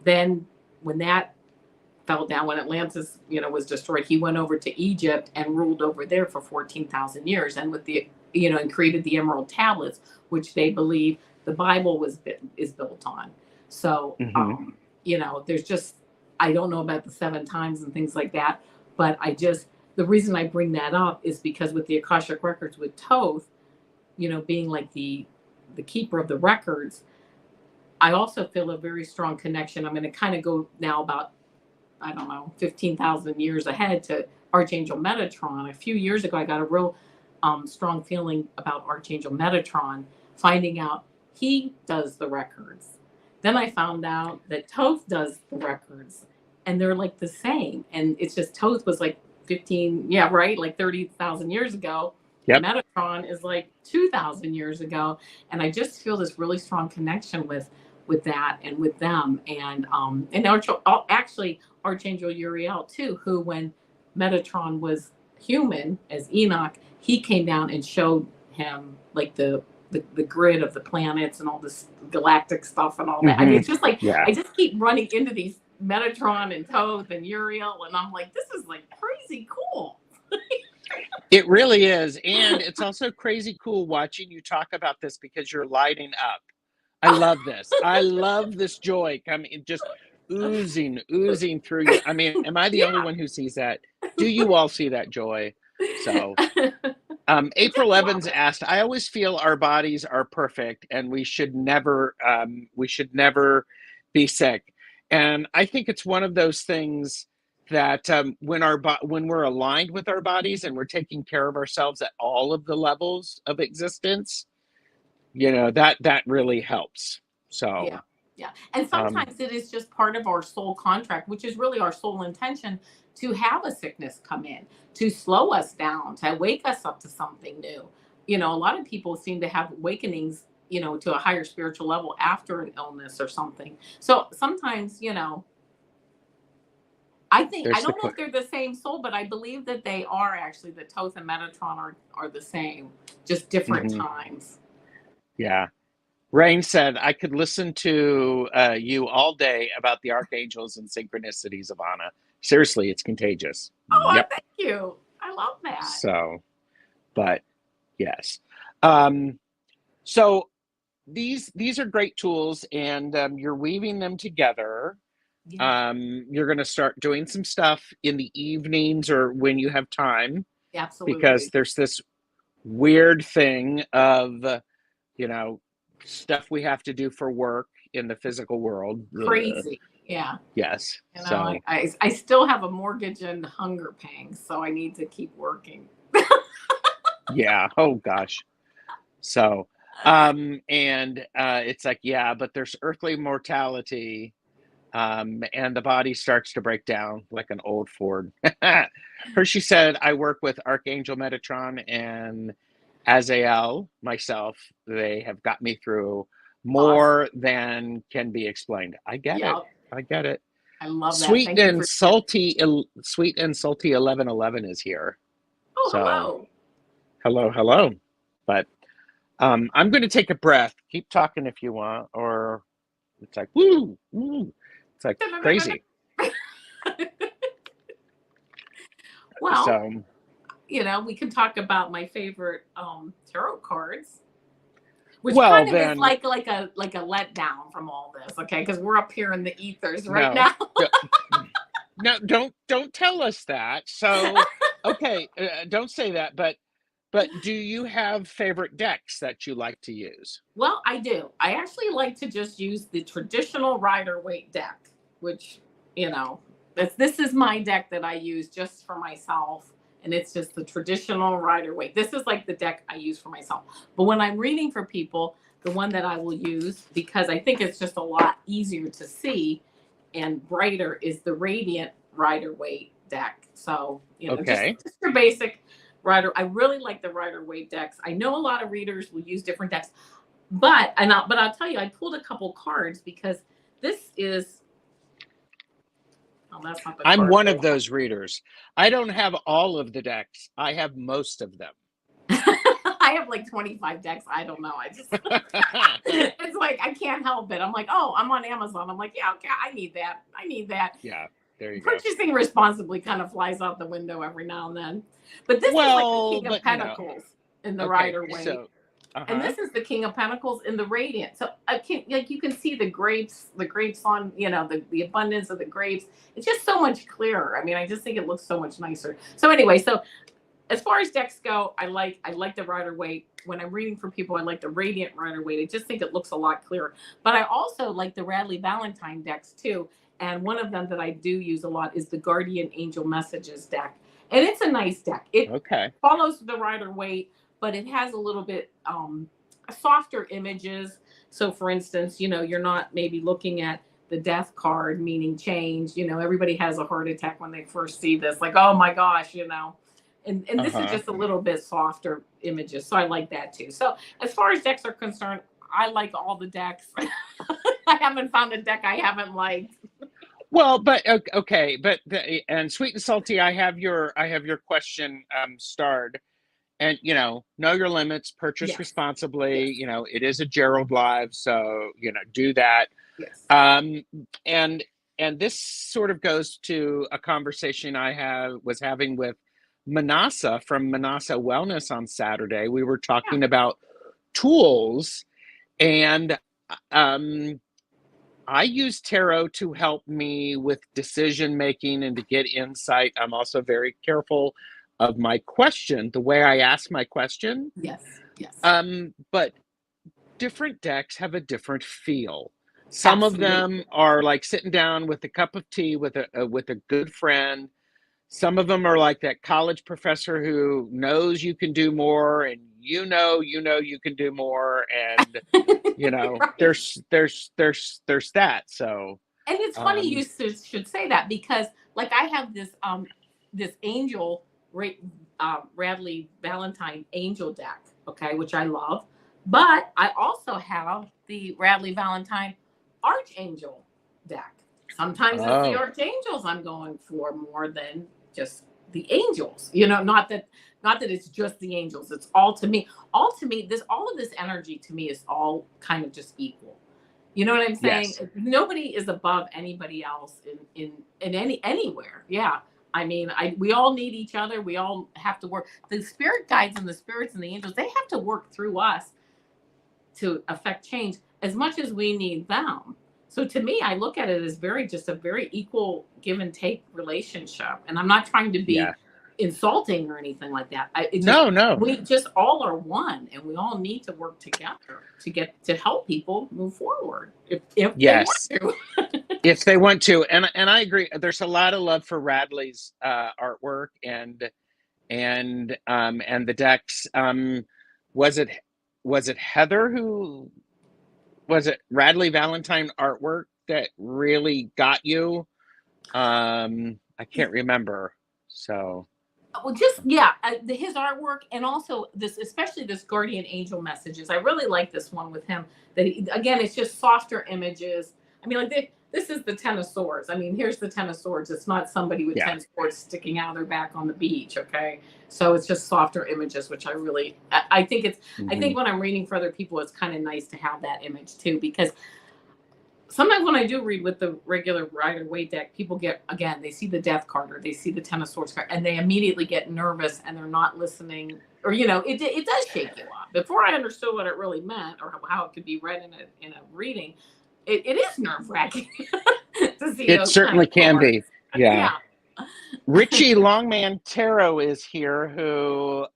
then when that fell down, when Atlantis, was destroyed, he went over to Egypt and ruled over there for 14,000 years, and with the, and created the Emerald Tablets, which they believe the Bible is built on. So, Mm-hmm. there's just, I don't know about the 7 times and things like that, but the reason I bring that up is because with the Akashic Records, with Toth, being like the keeper of the records, I also feel a very strong connection. I'm going to kind of go now about, I don't know, 15,000 years ahead to Archangel Metatron. A few years ago, I got a real strong feeling about Archangel Metatron, finding out he does the records. Then I found out that Toth does the records, and they're like the same. And it's just Toth was like 15, yeah, right, like 30,000 years ago. Yep. Metatron is like 2,000 years ago. And I just feel this really strong connection with that and with them. And actually Archangel Uriel too, who when Metatron was human as Enoch, he came down and showed him like the grid of the planets and all this galactic stuff and all that. I mean, it's just like, Yeah. I just keep running into these Metatron and Thoth and Uriel, and I'm like, this is like crazy cool. It really is. And it's also crazy cool watching you talk about this because you're lighting up. I love this. I love this joy coming, just oozing through you. I mean, am I the only one who sees that? Do you all see that joy? So, April Evans asked, I always feel our bodies are perfect and we should never be sick. And I think it's one of those things that when we're aligned with our bodies and we're taking care of ourselves at all of the levels of existence, that really helps. So yeah. And sometimes it is just part of our soul contract, which is really our soul intention to have a sickness come in, to slow us down, to wake us up to something new. A lot of people seem to have awakenings, to a higher spiritual level after an illness or something. So sometimes, I don't know if they're the same soul, but I believe that they are actually, the Thoth and Metatron are the same, just different times. Yeah. Rain said, I could listen to you all day about the archangels and synchronicities, Avana. Seriously, it's contagious. Oh, yep. Thank you. I love that. So, but yes. So these are great tools, and you're weaving them together. Yeah. You're going to start doing some stuff in the evenings or when you have time. Absolutely. Because there's this weird thing of, stuff we have to do for work in the physical world. Crazy. Yeah. Yes. So I still have a mortgage and hunger pangs, so I need to keep working. Yeah. Oh gosh. So, and it's like, yeah, but there's earthly mortality, and the body starts to break down like an old Ford. Hershey said, I work with Archangel Metatron and Azael myself. They have got me through more than can be explained. I get it. I get it. I love that. Sweet and salty 1111 is here. Oh, so, hello. But I'm going to take a breath. Keep talking if you want, or it's like woo. It's like crazy. Well, so, we can talk about my favorite tarot cards, which kind of is like a letdown from all this, okay? Because we're up here in the ethers now. No, don't tell us that. So, okay, don't say that. But do you have favorite decks that you like to use? Well, I do. I actually like to just use the traditional Rider-Waite deck, which, this is my deck that I use just for myself. And it's just the traditional Rider-Waite. This is like the deck I use for myself. But when I'm reading for people, the one that I will use, because I think it's just a lot easier to see and brighter, is the Radiant Rider-Waite deck. So, just your basic Rider. I really like the Rider-Waite decks. I know a lot of readers will use different decks, but I'll tell you, I pulled a couple cards because this is. Oh, that's not the I'm one of those readers. I don't have all of the decks. I have most of them. I have like 25 decks. I don't know. I just it's like I can't help it. I'm like, oh, I'm on Amazon. I'm like, yeah, okay, I need that. Yeah, there you go. Purchasing responsibly kind of flies out the window every now and then. But this is like the King of Pentacles in the Rider-Waite. So, and this is the King of Pentacles in the Radiant. So you can see the grapes on, the abundance of the grapes. It's just so much clearer. I mean, I just think it looks so much nicer. So anyway, so as far as decks go, I like the Rider-Waite. When I'm reading for people, I like the Radiant Rider-Waite. I just think it looks a lot clearer. But I also like the Radley Valentine decks too. And one of them that I do use a lot is the Guardian Angel Messages deck. And it's a nice deck. It follows the Rider-Waite, but it has a little bit softer images. So for instance, you're not maybe looking at the death card, meaning change. Everybody has a heart attack when they first see this, like, oh my gosh, And this is Uh-huh. just a little bit softer images, so I like that too. So as far as decks are concerned, I like all the decks. I haven't found a deck I haven't liked. Well, but okay, but and sweet and salty, I have your question starred, and know your limits, purchase Yes, responsibly. yes, It is a Gerald Live, so do that. yes. Um, and and this sort of goes to a conversation was having with Manasa from Manasa Wellness on Saturday. We were Yeah, talking about tools, and um, I use tarot to help me with decision making and to get insight. I'm also very careful of my question, the way I ask my question. yes, yes. But different decks have a different feel. Some of them Absolutely. are like sitting down with a cup of tea with a good friend. Some of them are like that college professor who knows you can do more, and you can do more, and Right. there's that. So, And it's funny you um, should say that, because like I have this angel Radley Valentine angel deck, okay, which I love, but I also have the Radley Valentine archangel deck. Sometimes it's the oh archangels I'm going for more than just the angels. Not that it's just the angels. It's all to me. All of this energy to me is all kind of just equal. You know what I'm saying? yes, Nobody is above anybody else in anywhere. Yeah. I mean, we all need each other. We all have to work. The spirit guides and the spirits and the angels, they have to work through us to affect change as much as we need them. So to me, I look at it as just a very equal give and take relationship. And I'm not trying to yeah, be insulting or anything like that. It's just, no, no, we just all are one, and we all need to work together to help people move forward if they want yes. to. If they want to, and I agree. There's a lot of love for Radley's artwork and the decks. Was it was it Heather who was it Radley Valentine artwork that really got you? I can't remember. So Well, just yeah, his artwork, and also this, especially this guardian angel messages. I really like this one with him. Again, it's just softer images. I mean, like this is the Ten of Swords. I mean, here's the Ten of Swords. It's not somebody with yeah, 10 swords sticking out of their back on the beach. Okay, so it's just softer images, which I think it's. I hmm think when I'm reading for other people, it's kind of nice to have that image too, because sometimes when I do read with the regular Rider Waite deck, people they see the Death card or they see the Ten of Swords card, and they immediately get nervous and they're not listening, or it does shake you up. Before I understood what it really meant or how it could be read in a reading, it is nerve wracking to see it those kind certainly of can be. cards. Yeah. Yeah. Richie Longman Tarot is here, who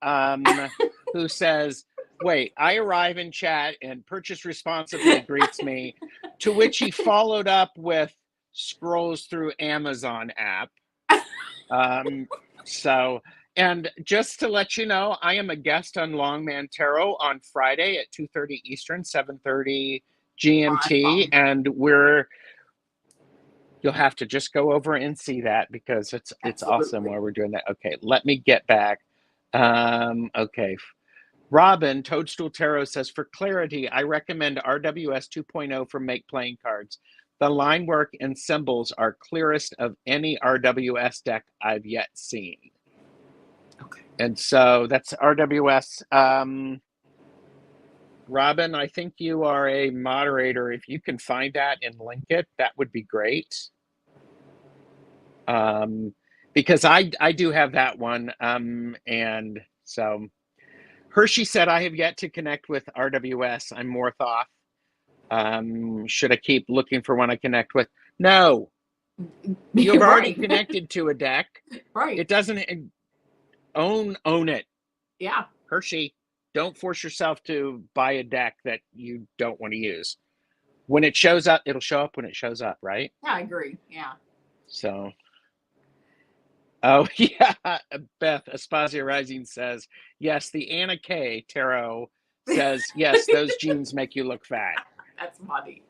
says, "Wait, I arrive in chat and purchase responsibly greets me," to which he followed up with scrolls through Amazon app. Um, so, and just to let you know, I am a guest on Longman Tarot on Friday at 2:30 Eastern, 7:30 GMT, Awesome. and you'll have to just go over and see that because it's awesome Absolutely. while we're doing that. Okay, let me get back. Okay. Robin, Toadstool Tarot says, for clarity, I recommend RWS 2.0 for Make Playing Cards. The line work and symbols are clearest of any RWS deck I've yet seen. Okay. And so that's RWS. Robin, I think you are a moderator. If you can find that and link it, that would be great. Because I do have that one. And so Hershey said, I have yet to connect with RWS. I'm more thought. Should I keep looking for one I connect with? No, you've already Right. connected to a deck. Right. It doesn't own it. Yeah. Hershey, don't force yourself to buy a deck that you don't want to use. When it shows up, it'll show up when it shows up, right? Yeah, I agree. Yeah. So, oh yeah, Beth Aspasia Rising says, yes, the Anna K Tarot says, yes, those jeans make you look fat. That's funny.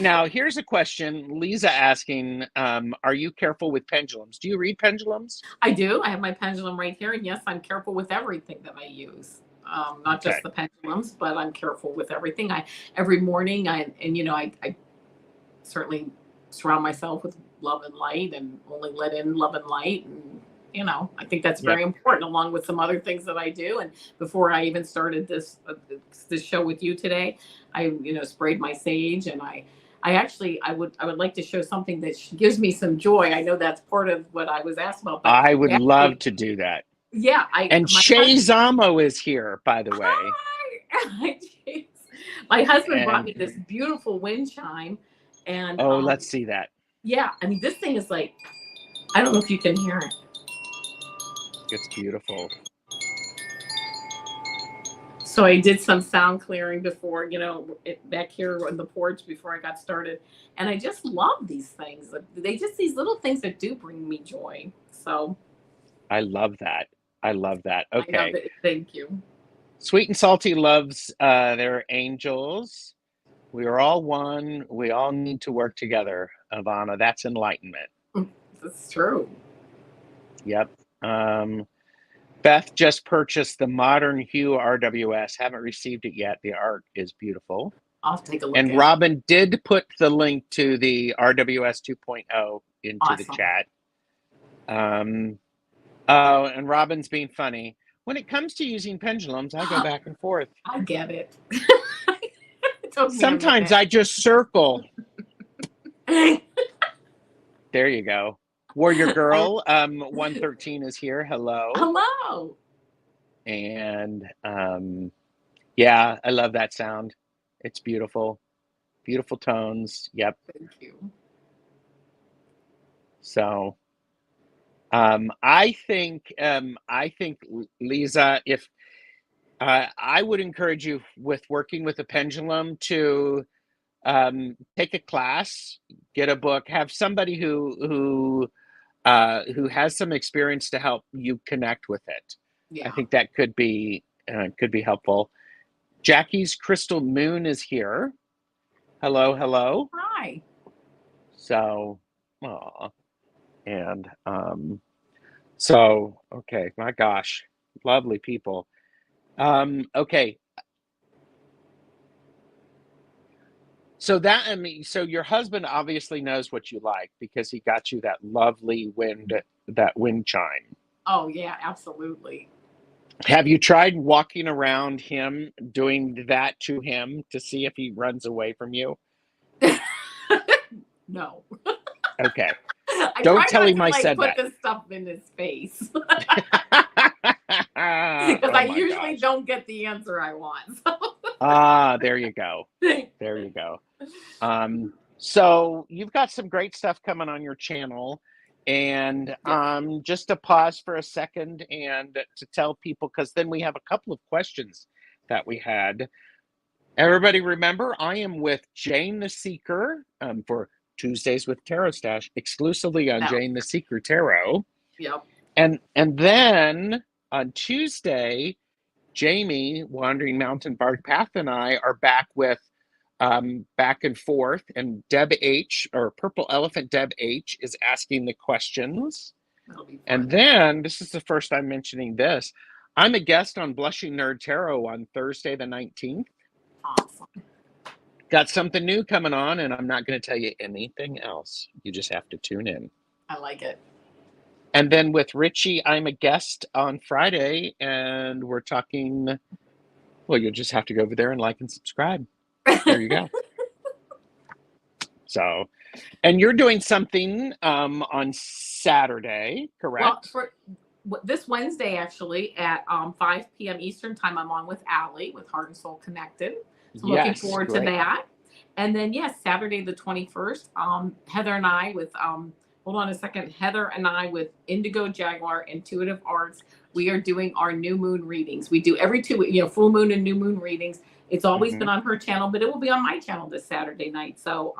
Now, here's a question. Lisa asking, are you careful with pendulums? Do you read pendulums? I do. I have my pendulum right here. And yes, I'm careful with everything that I use. Not Okay. just the pendulums, but I'm careful with everything. Every morning, I certainly surround myself with love and light and only let in love and light. And, I think that's Yep. very important, along with some other things that I do. And before I even started this show with you today, I, sprayed my sage, and I would like to show something that gives me some joy. I know that's part of what I was asked about, but I would love actually, to do that. yeah, And my Shay husband, Zamo is here, by the way. hi, jeez. My husband brought And me this beautiful wind chime, and oh, let's see that. yeah, I mean, this thing is like, I don't know if you can hear it. It's beautiful. So I did some sound clearing before, back here on the porch before I got started. And I just love these things. These little things that do bring me joy. So I love that. I love that. I know Okay. that. Thank you. Sweet and Salty loves their angels. We are all one. We all need to work together, Avana. That's enlightenment. That's true. Yep. Beth just purchased the Modern Hue RWS. Haven't received it yet. The art is beautiful. I'll have to take a look And at Robin did put the link to the RWS 2.0 into the Awesome. chat. Oh, and Robin's being funny. When it comes to using pendulums, I go back and forth. I get it. It took me a Sometimes minute. I just circle. There you go. Warrior Girl 113 is here. Hello. Hello. And yeah, I love that sound. It's beautiful. Beautiful tones. Yep. Thank you. So I think Lisa, if I would encourage you with working with a pendulum to take a class, get a book, have somebody who has some experience to help you connect with it. Yeah. I think that could be helpful. Jackie's Crystal Moon is here. Hello, hello. Hi. So, aw. And so okay, my gosh, lovely people. Okay. So so your husband obviously knows what you like because he got you that lovely wind chime. Oh yeah, absolutely. Have you tried walking around him, doing that to him to see if he runs away from you? No. Okay. I Don't try tell not him to I like said put that. this stuff in his face because Oh I my usually gosh. don't get the answer I want. There you go. There you go. So you've got some great stuff coming on your channel. And Yeah. just to pause for a second and to tell people, because then we have a couple of questions that we had. Everybody remember, I am with Jane the Seeker for Tuesdays with Tarot Stash, exclusively on No. Jane the Seeker Tarot. Yep. And then on Tuesday, Jamie, Wandering Mountain Bark Path, and I are back with Back and Forth, and Deb H, or Purple Elephant Deb H, is asking the questions. That'll be fun. And then, this is the first time mentioning this, I'm a guest on Blushing Nerd Tarot on Thursday the 19th. Awesome. Got something new coming on, and I'm not going to tell you anything else. You just have to tune in. I like it. And then with Richie, I'm a guest on Friday, and we're talking. Well, you'll just have to go over there and like and subscribe. There you go. So, and you're doing something on Saturday, correct? Well, for this Wednesday, actually, at 5 p.m. Eastern time, I'm on with Allie with Heart and Soul Connected. So looking forward to that. And then, yes, Saturday the 21st, Heather and I with, hold on a second, Heather and I with Indigo Jaguar Intuitive Arts. We are doing our new moon readings. We do every 2 weeks, full moon and new moon readings. It's always been on her channel, but it will be on my channel this Saturday night. So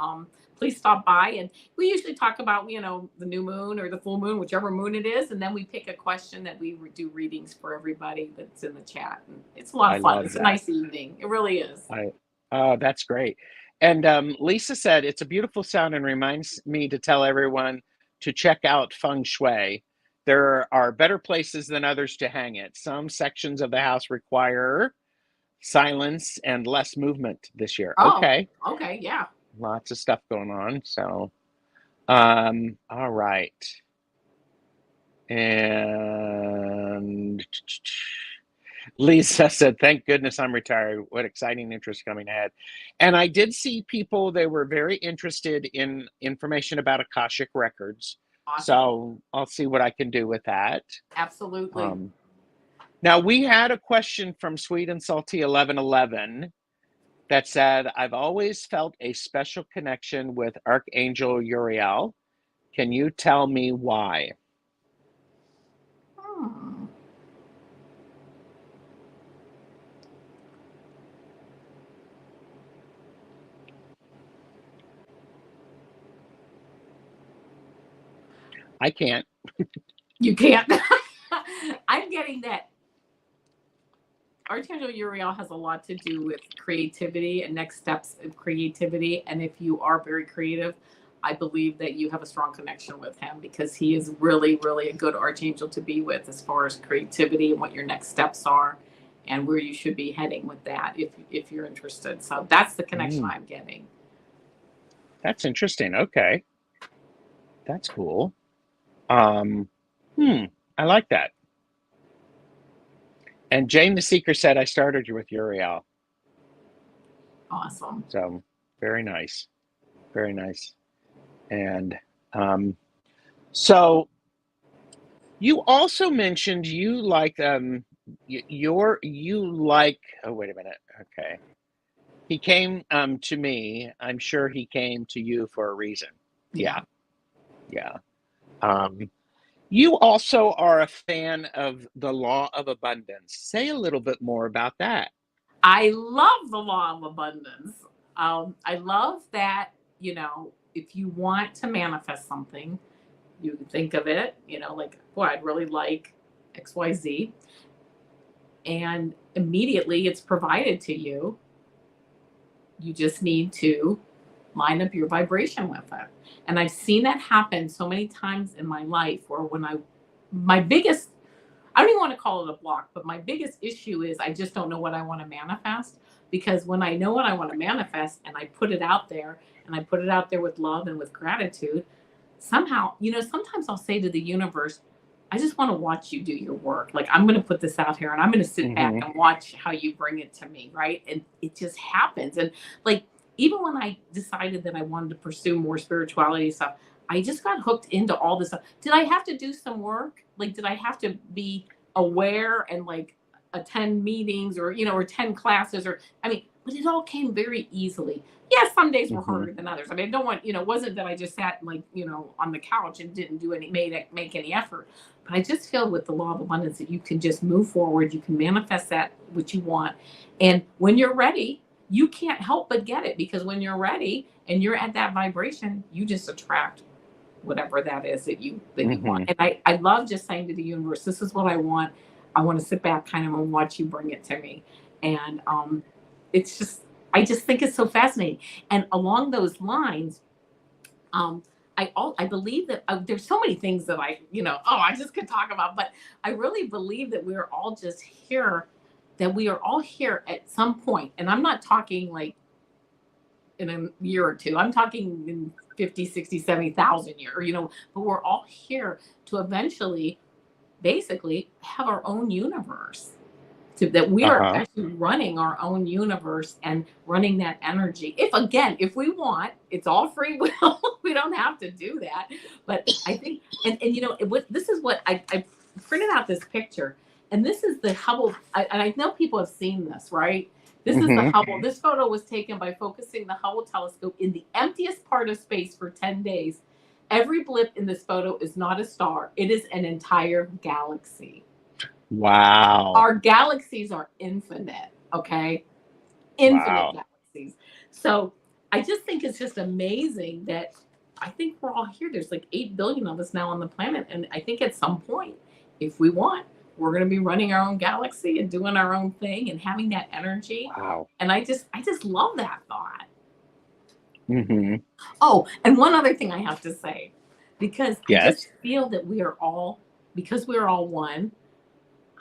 please stop by. And we usually talk about, the new moon or the full moon, whichever moon it is. And then we pick a question that we do readings for everybody that's in the chat. And it's a lot of fun. It's a nice evening. It really is. That's great. And Lisa said, it's a beautiful sound and reminds me to tell everyone to check out feng shui. There are better places than others to hang it. Some sections of the house require silence and less movement this year. Oh, Okay, okay, yeah. lots of stuff going on. So, all right. And Lisa said, thank goodness I'm retired. What exciting interest coming ahead. And I did see people, they were very interested in information about Akashic Records. Awesome. So I'll see what I can do with that. Absolutely. Now, we had a question from Sweet and Salty 1111 that said, I've always felt a special connection with Archangel Uriel. Can you tell me why? Hmm. I can't. You can't. I'm getting that Archangel Uriel has a lot to do with creativity and next steps of creativity. And if you are very creative, I believe that you have a strong connection with him because he is really, really a good archangel to be with as far as creativity and what your next steps are and where you should be heading with that if you're interested. So that's the connection I'm getting. That's interesting. Okay. That's cool. I like that. And Jane the Seeker said, I started with Uriel. Awesome. So very nice. Very nice. And so you also mentioned you like you like, oh wait a minute. Okay. He came to me. I'm sure he came to you for a reason. Yeah. Yeah. You also are a fan of the law of abundance. Say a little bit more about that. I love the law of abundance. I love that, if you want to manifest something, you think of it, like, boy, I'd really like XYZ. And immediately it's provided to you. You just need to line up your vibration with it. And I've seen that happen so many times in my life where my biggest, I don't even want to call it a block, but my biggest issue is I just don't know what I want to manifest. Because when I know what I want to manifest and I put it out there and I put it out there with love and with gratitude, somehow, sometimes I'll say to the universe, I just want to watch you do your work. Like, I'm going to put this out here and I'm going to sit back and watch how you bring it to me. Right. And it just happens. And like, even when I decided that I wanted to pursue more spirituality stuff, I just got hooked into all this stuff. Did I have to do some work? Like, did I have to be aware and like attend meetings or, or attend classes but it all came very easily. Yes, some days were harder than others. I mean, I don't want, it wasn't that I just sat like, on the couch and didn't do make any effort. But I just feel with the law of abundance that you can just move forward. You can manifest that what you want. And when you're ready, you can't help but get it, because when you're ready and you're at that vibration, you just attract whatever that is that you want. And I love just saying to the universe, this is what I want. I want to sit back kind of and watch you bring it to me. And it's just, I just think it's so fascinating. And along those lines, I believe that there's so many things that I just could talk about, but I really believe that we're all just here, that we are all here at some point. And I'm not talking like in a year or two, I'm talking in 50, 60, 70,000 years, but we're all here to eventually basically have our own universe. So that we are actually running our own universe and running that energy. If we want, it's all free will. We don't have to do that. But I think, and this is what I printed out this picture, and this is the Hubble. And I know people have seen this, right? This is the Hubble. This photo was taken by focusing the Hubble telescope in the emptiest part of space for 10 days. Every blip in this photo is not a star. It is an entire galaxy. Wow. Our galaxies are infinite, okay? Infinite galaxies. So I just think it's just amazing that I think we're all here. There's like 8 billion of us now on the planet. And I think at some point, if we want, we're going to be running our own galaxy and doing our own thing and having that energy. Wow. And I just love that thought. Mm-hmm. Oh, and one other thing I have to say, because I just Yes. feel that we are all, because we're all one.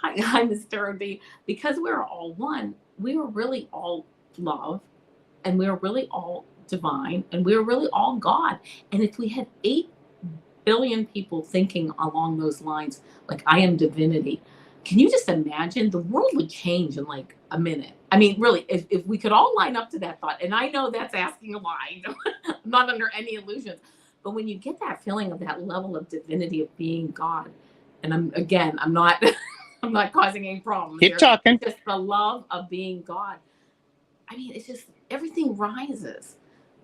Hi, Mr. OD. Because we're all one, we are really all love, and we are really all divine, and we are really all God. And if we had 8 billion people thinking along those lines, like I am divinity, can you just imagine? The world would change in like a minute. I mean, really, if we could all line up to that thought, and I know that's asking a lot, I'm not under any illusions, but when you get that feeling of that level of divinity of being God, and I'm not, I'm not causing any problems Keep here. talking. Just the love of being God. I mean, it's just everything rises.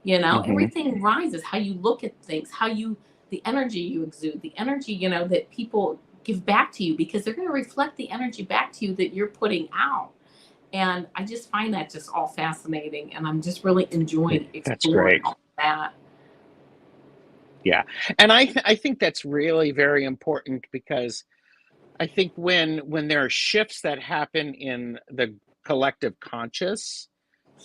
Mm-hmm. Everything rises. How you look at things, the energy you exude, the energy, that people give back to you, because they're going to reflect the energy back to you that you're putting out. And I just find that just all fascinating. And I'm just really enjoying That's exploring great. all that. Yeah. And I think that's really very important, because I think when there are shifts that happen in the collective conscious,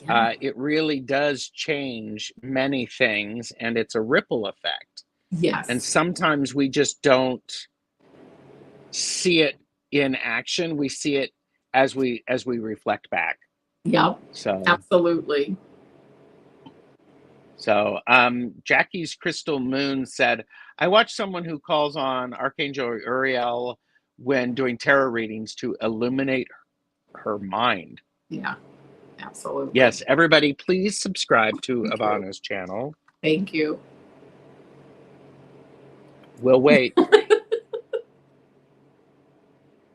Yeah. it really does change many things, and it's a ripple effect. And Yes. sometimes we just don't see it in action. We see it as we reflect back. Yep. So Absolutely. Jackie's Crystal Moon said, I watch someone who calls on Archangel Uriel when doing tarot readings to illuminate her mind. Yeah. Absolutely. Yes, everybody, please subscribe to Thank you. Avana's channel. Thank you. We'll wait.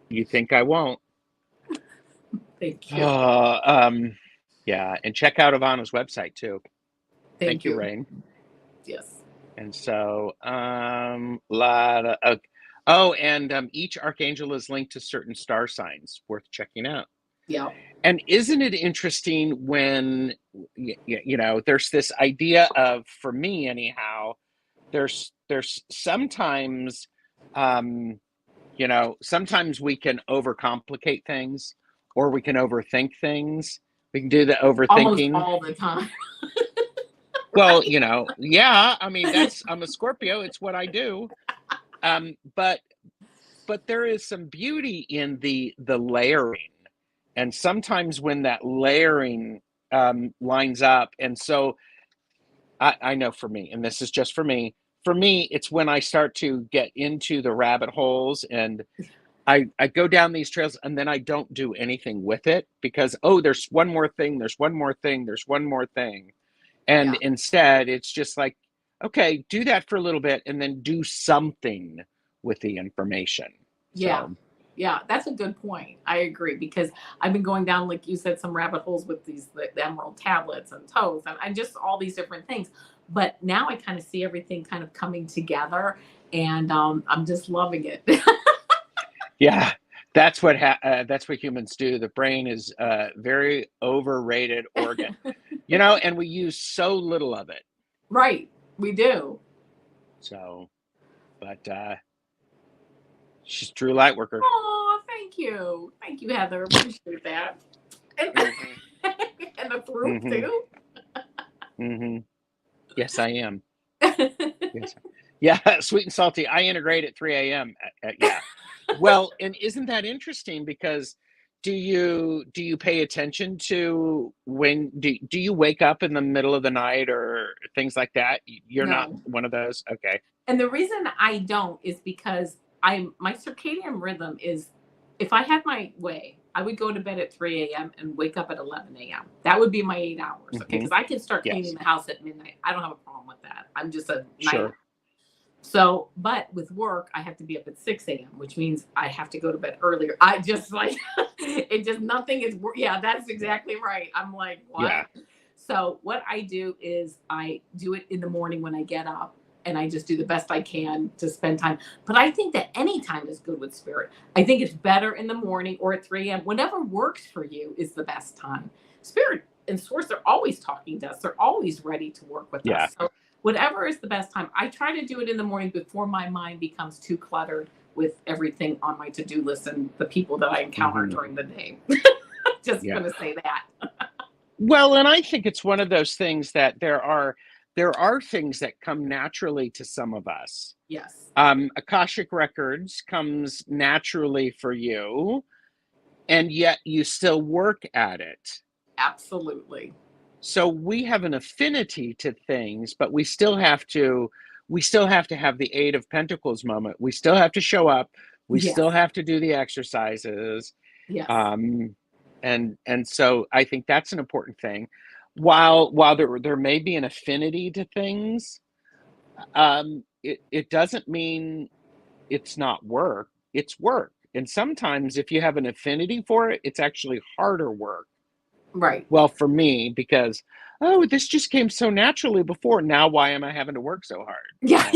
You think I won't? Thank you. Yeah, and check out Avana's website too. Thank Thank you, you. Rain. Yes. And so, lot of, oh, and each archangel is linked to certain star signs, worth checking out. Yep. And isn't it interesting when, there's this idea of, for me anyhow, there's sometimes, sometimes we can overcomplicate things, or we can overthink things. We can do the Almost overthinking. all the time. Well, Right. yeah, I mean, I'm a Scorpio, it's what I do. But there is some beauty in the layering. And sometimes when that layering lines up, and so I know for me, and this is just for me, it's when I start to get into the rabbit holes, and I go down these trails, and then I don't do anything with it, because, oh, there's one more thing, there's one more thing, there's one more thing. And Yeah. instead, it's just like, okay, do that for a little bit, and then do something with the information. Yeah. So, Yeah. That's a good point. I agree, because I've been going down, like you said, some rabbit holes with the emerald tablets and toes, and just all these different things. But now I kind of see everything kind of coming together, and I'm just loving it. yeah, that's what humans do. The brain is a very overrated organ, and we use so little of it. Right. We do. So, but she's a true light worker. Oh, thank you. Thank you, Heather. Appreciate that. And, Mm-hmm. and the fruit Mm-hmm. too. Mm-hmm. Yes, I am. Yes. Yeah, sweet and salty. I integrate at 3 a.m. Yeah. Well, and isn't that interesting? Because do you pay attention to when do you wake up in the middle of the night or things like that? You're not No. one of those? Okay. And the reason I don't is because my circadian rhythm is, if I had my way, I would go to bed at 3 a.m. and wake up at 11 a.m. That would be my 8 hours. Okay. Mm-hmm. Because I can start cleaning Yes. the house at midnight. I don't have a problem with that. I'm just a night owl. Sure. So, but with work, I have to be up at 6 a.m., which means I have to go to bed earlier. I just like, it just, nothing is, yeah, that's exactly right. I'm like, what? Yeah. So, what I do is I do it in the morning when I get up, and I just do the best I can to spend time. But I think that any time is good with spirit. I think it's better in the morning or at 3 a.m. Whatever works for you is the best time. Spirit and source are always talking to us, they're always ready to work with Yeah. us. So, whatever is the best time. I try to do it in the morning before my mind becomes too cluttered with everything on my to-do list and the people that I encounter during the day. Just Yeah. going to say that. Well, and I think it's one of those things that there are there are things that come naturally to some of us. Yes. Akashic Records comes naturally for you, and yet you still work at it. Absolutely. So we have an affinity to things, but we still have to have the Eight of Pentacles moment. We still have to show up. We Yes. still have to do the exercises. Yes. And so I think that's an important thing. While there may be an affinity to things, it doesn't mean it's not work. It's work. And sometimes if you have an affinity for it, it's actually harder work. Right. Well, for me, because, oh, this just came so naturally before. Now, why am I having to work so hard? Yeah.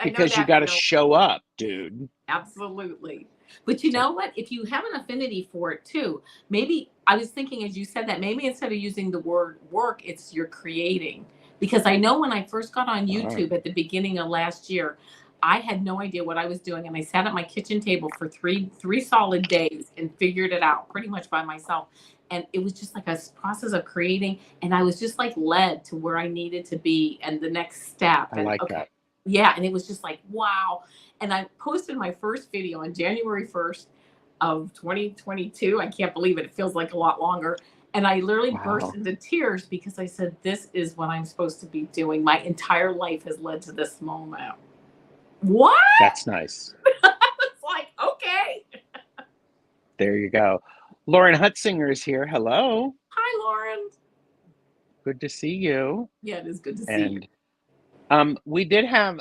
Because you got to show up, dude. Absolutely. But you know what? If you have an affinity for it too, maybe I was thinking as you said that, maybe instead of using the word work, it's you're creating. Because I know when I first got on YouTube at the beginning of last year, I had no idea what I was doing. And I sat at my kitchen table for three solid days and figured it out pretty much by myself. And it was just like a process of creating. And I was just like led to where I needed to be and the next step. I like that. Yeah. And it was just like, wow. And I posted my first video on January 1st of 2022. I can't believe it. It feels like a lot longer. And I literally burst into tears because I said, this is what I'm supposed to be doing. My entire life has led to this moment. What? That's nice. It's like, okay. There you go. Lauren Hutzinger is here. Hello. Hi, Lauren. Good to see you. Yeah, it is good to see you. And we did have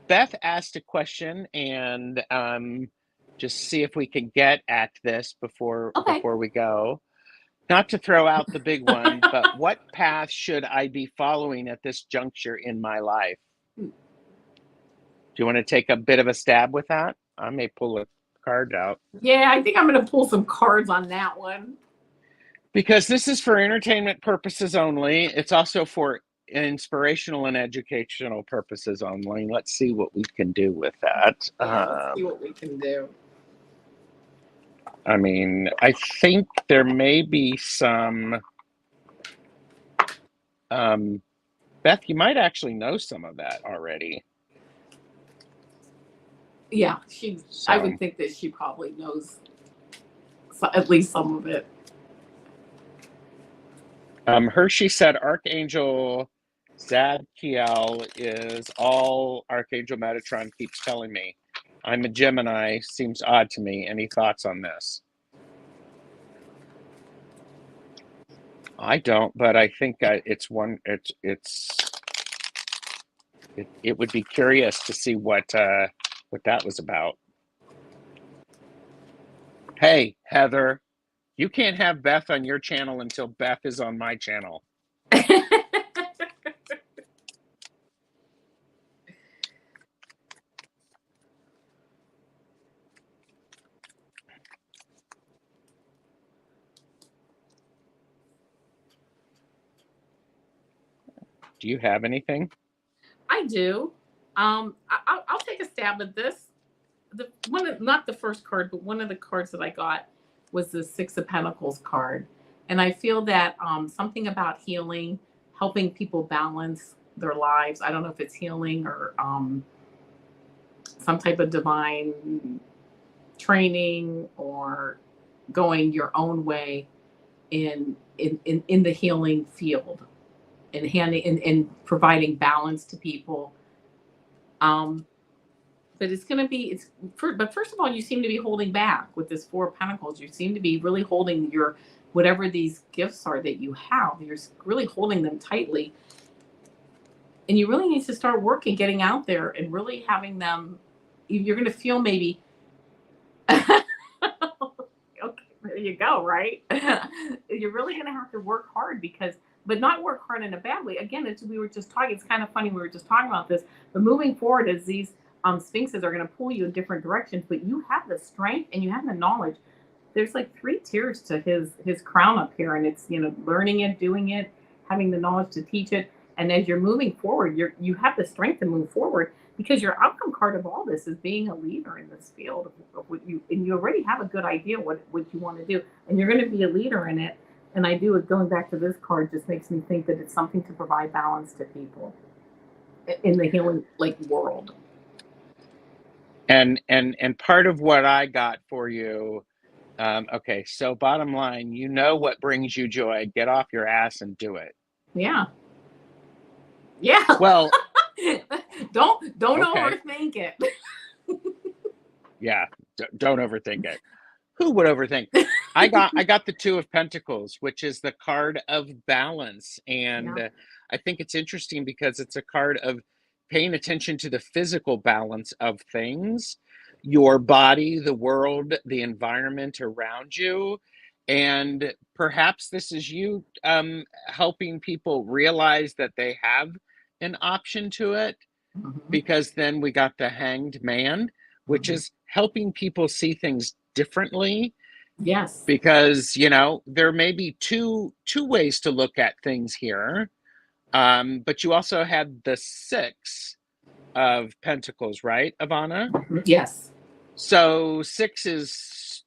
Beth asked a question, and just see if we can get at this before we go. Not to throw out the big one, but what path should I be following at this juncture in my life? Do you want to take a bit of a stab with that? I may pull a card out. Yeah, I think I'm going to pull some cards on that one. Because this is for entertainment purposes only. It's also for inspirational and educational purposes only. Let's see what we can do with that. Yeah, let's see what we can do. I mean, I think there may be some. Beth, you might actually know some of that already. Yeah, I would think that she probably knows at least some of it. Hershey said Archangel Zadkiel is all Archangel Metatron keeps telling me. I'm a Gemini. Seems odd to me. Any thoughts on this? I don't, but I think it's one. It would be curious to see what that was about. Hey, Heather, you can't have Beth on your channel until Beth is on my channel. Do you have anything? I do. I'll take a stab at this. Not the first card, but one of the cards that I got was the Six of Pentacles card, and I feel that something about healing, helping people balance their lives. I don't know if it's healing or some type of divine training or going your own way in the healing field and and providing balance to people. But it's going to be, but first of all, you seem to be holding back with this Four of Pentacles. You seem to be really holding whatever these gifts are that you have, you're really holding them tightly. And you really need to start working, getting out there and really having them, you're going to feel maybe, okay, there you go, right? You're really going to have to work hard but not work hard in a bad way. Again, we were just talking, it's kind of funny, we were just talking about this, but moving forward as these sphinxes are going to pull you in different directions, but you have the strength and you have the knowledge. There's like 3 tiers to his crown up here, and it's, learning it, doing it, having the knowledge to teach it. And as you're moving forward, you have the strength to move forward, because your outcome card of all this is being a leader in this field of what and you already have a good idea what you want to do, and you're going to be a leader in it. And I do it, going back to this card just makes me think that it's something to provide balance to people in the healing like world. And part of what I got for you, okay, so bottom line, you know what brings you joy. Get off your ass and do it. Yeah. Yeah. Well, don't okay. overthink it. Yeah, don't overthink it. Who would overthink? I got the Two of Pentacles, which is the card of balance, and Yeah. I think it's interesting because it's a card of paying attention to the physical balance of things, your body, the world, the environment around you, and perhaps this is you helping people realize that they have an option to it, Mm-hmm. because then we got the Hanged Man, which Mm-hmm. is helping people see things differently, Yes. because there may be two ways to look at things here, but you also had the Six of Pentacles, right, Avana? Mm-hmm. Yes. So six is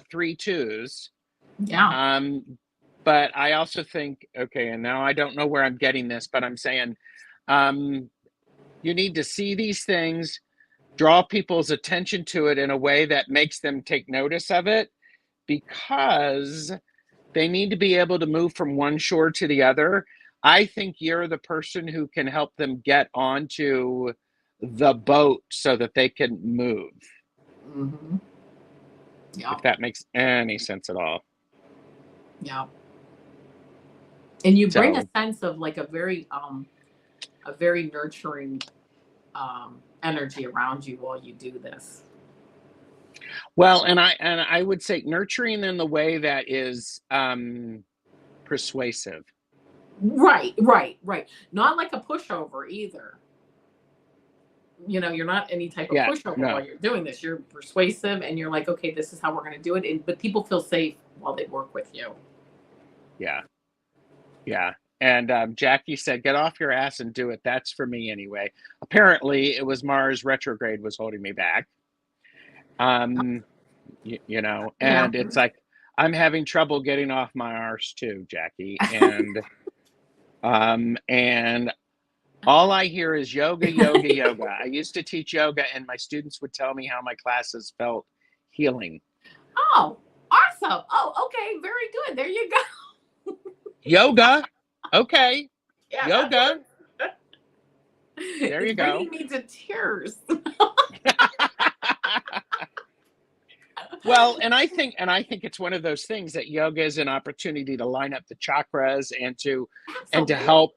three twos, Yeah. but I also think, okay, and now I don't know where I'm getting this, but I'm saying you need to see these things, draw people's attention to it in a way that makes them take notice of it, because they need to be able to move from one shore to the other. I think you're the person who can help them get onto the boat so that they can move, Mm-hmm. Yeah. if that makes any sense at all. Yeah. And you bring a So, sense of like a very nurturing energy around you while you do this. well, and I would say nurturing in the way that is persuasive. Right. Not like a pushover either. You're not any type of Yeah, pushover while no, you're doing this. You're persuasive and you're like, okay, this is how we're going to do it. But people feel safe while they work with you. yeah, yeah. And Jackie said, "Get off your ass and do it." That's for me anyway. Apparently, it was Mars retrograde was holding me back. And Yeah. it's like I'm having trouble getting off my arse too, Jackie. And all I hear is yoga, yoga, yoga. I used to teach yoga, and my students would tell me how my classes felt healing. Oh, awesome. Oh, okay. Very good. There you go. Yoga, okay, Yeah, that yoga. works. There It's you go. bringing me to tears. Well, and I think it's one of those things that yoga is an opportunity to line up the chakras and to Absolutely. help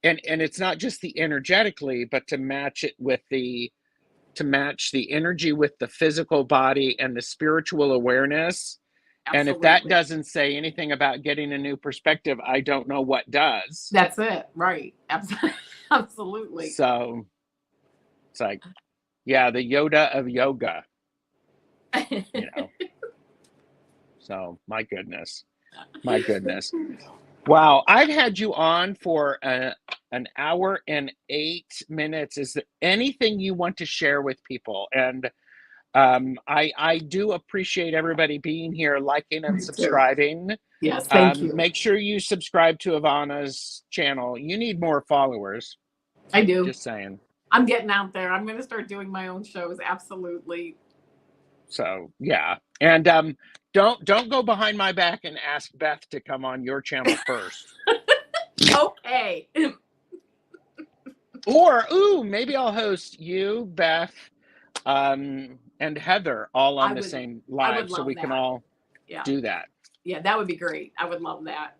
and it's not just the energetically, but to match it with to match the energy with the physical body and the spiritual awareness. And if that Absolutely. doesn't say anything about getting a new perspective, I don't know what does. That's it. Right. Absolutely. So it's like, yeah, the Yoda of yoga, So my goodness. Wow, I've had you on for an hour and 8 minutes. Is there anything you want to share with people? And I do appreciate everybody being here, liking and Me too. subscribing. Yes. Thank you. Make sure you subscribe to Ivana's channel. You need more followers. I do. Just saying. I'm getting out there. I'm going to start doing my own shows. Absolutely. So yeah, and don't go behind my back and ask Beth to come on your channel first. Okay. Or maybe I'll host you, Beth, and Heather all on the same live, so we can all do that. Yeah, that would be great. I would love that.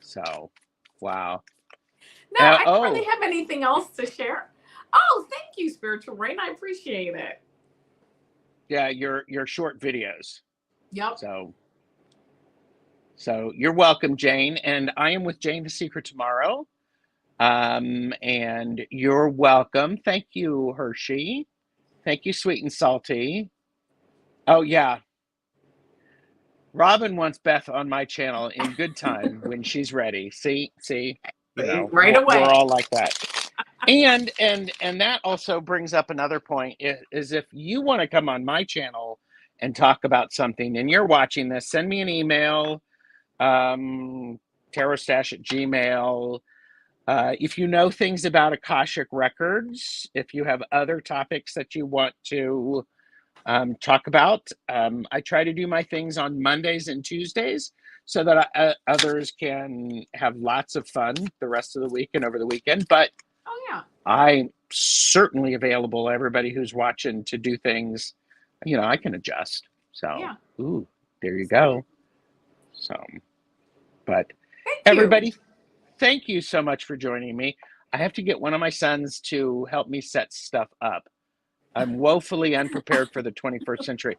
So, wow. No, I don't really have anything else to share. Oh, thank you, Spiritual Rain. I appreciate it. Yeah, your short videos. Yep. So you're welcome, Jane. And I am with Jane the Secret tomorrow. And you're welcome. Thank you, Hershey. Thank you, Sweet and Salty. Oh, yeah. Robin wants Beth on my channel in good time when she's ready. See, right away. We're all like that. And that also brings up another point is if you want to come on my channel and talk about something and you're watching this, send me an email, Tarotstash at Gmail. If you know things about Akashic Records, if you have other topics that you want to talk about, I try to do my things on Mondays and Tuesdays so that others can have lots of fun the rest of the week and over the weekend. But Oh, yeah. I'm certainly available, everybody who's watching, to do things, I can adjust. So, Yeah. ooh, there you go. So, but Thank everybody, you. thank you so much for joining me. I have to get one of my sons to help me set stuff up. I'm woefully unprepared for the 21st century.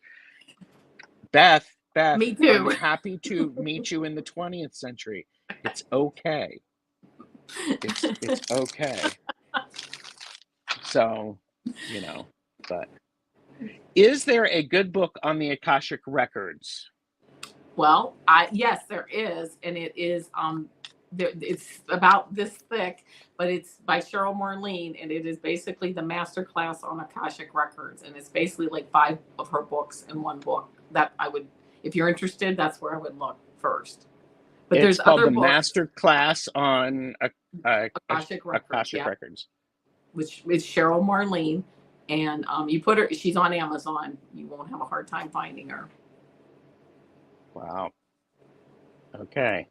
Beth, Me I'm too. happy to meet you in the 20th century. It's okay. It's okay. So, but is there a good book on the Akashic Records? Well, yes, there is, and it is it's about this thick, but it's by Cheryl Marlene, and it is basically the master class on Akashic Records, and it's basically like 5 of her books in one book. That I would, if you're interested, that's where I would look first. But It's there's called other the books, Master Class on Akashic Records, Akashic yeah, Records, which is Cheryl Marlene, and you put her. She's on Amazon. You won't have a hard time finding her. Wow. Okay.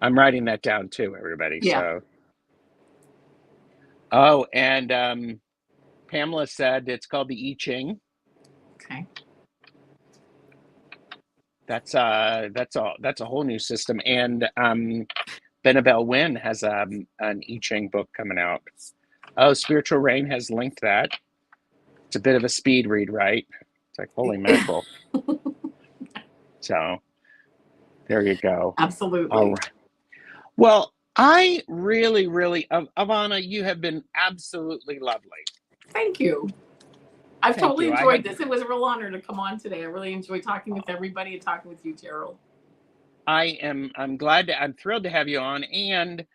I'm writing that down too, everybody. Yeah. So, oh, and Pamela said it's called the I Ching. Okay. That's a whole new system. And Benabel Wynn has an I Ching book coming out. Oh, Spiritual Rain has linked that. It's a bit of a speed read, right? It's like, holy mackerel. So there you go. Absolutely. All right. Well, I really, Avana, you have been absolutely lovely. Thank you. I've totally enjoyed this. It was a real honor to come on today. I really enjoyed talking with everybody and talking with you, Gerald. I'm glad I'm thrilled to have you on. And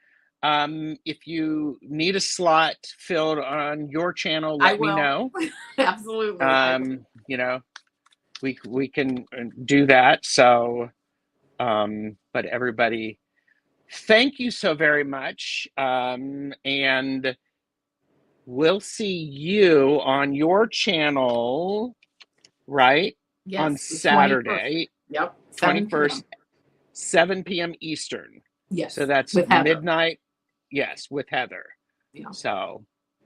if you need a slot filled on your channel, let me know. Absolutely. We can do that. So, but everybody, thank you so very much. And we'll see you on your channel, right? Yes, on Saturday. 21st. Yep. 21st, 7 p.m. Eastern. Yes. So that's with midnight. Yes, with Heather. Yeah. So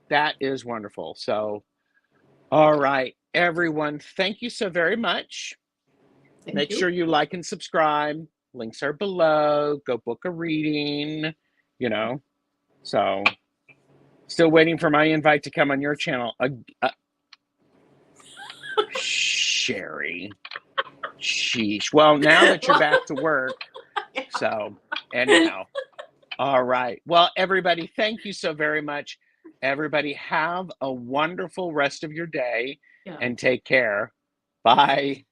that is wonderful. So, all right, everyone, thank you so very much. Make sure you like and subscribe. Links are below. Go book a reading, So, still waiting for my invite to come on your channel. Sherry. Sheesh. Well, now that you're back to work. So, anyhow. All right. Well, everybody, thank you so very much. Everybody, have a wonderful rest of your day and take care. Bye.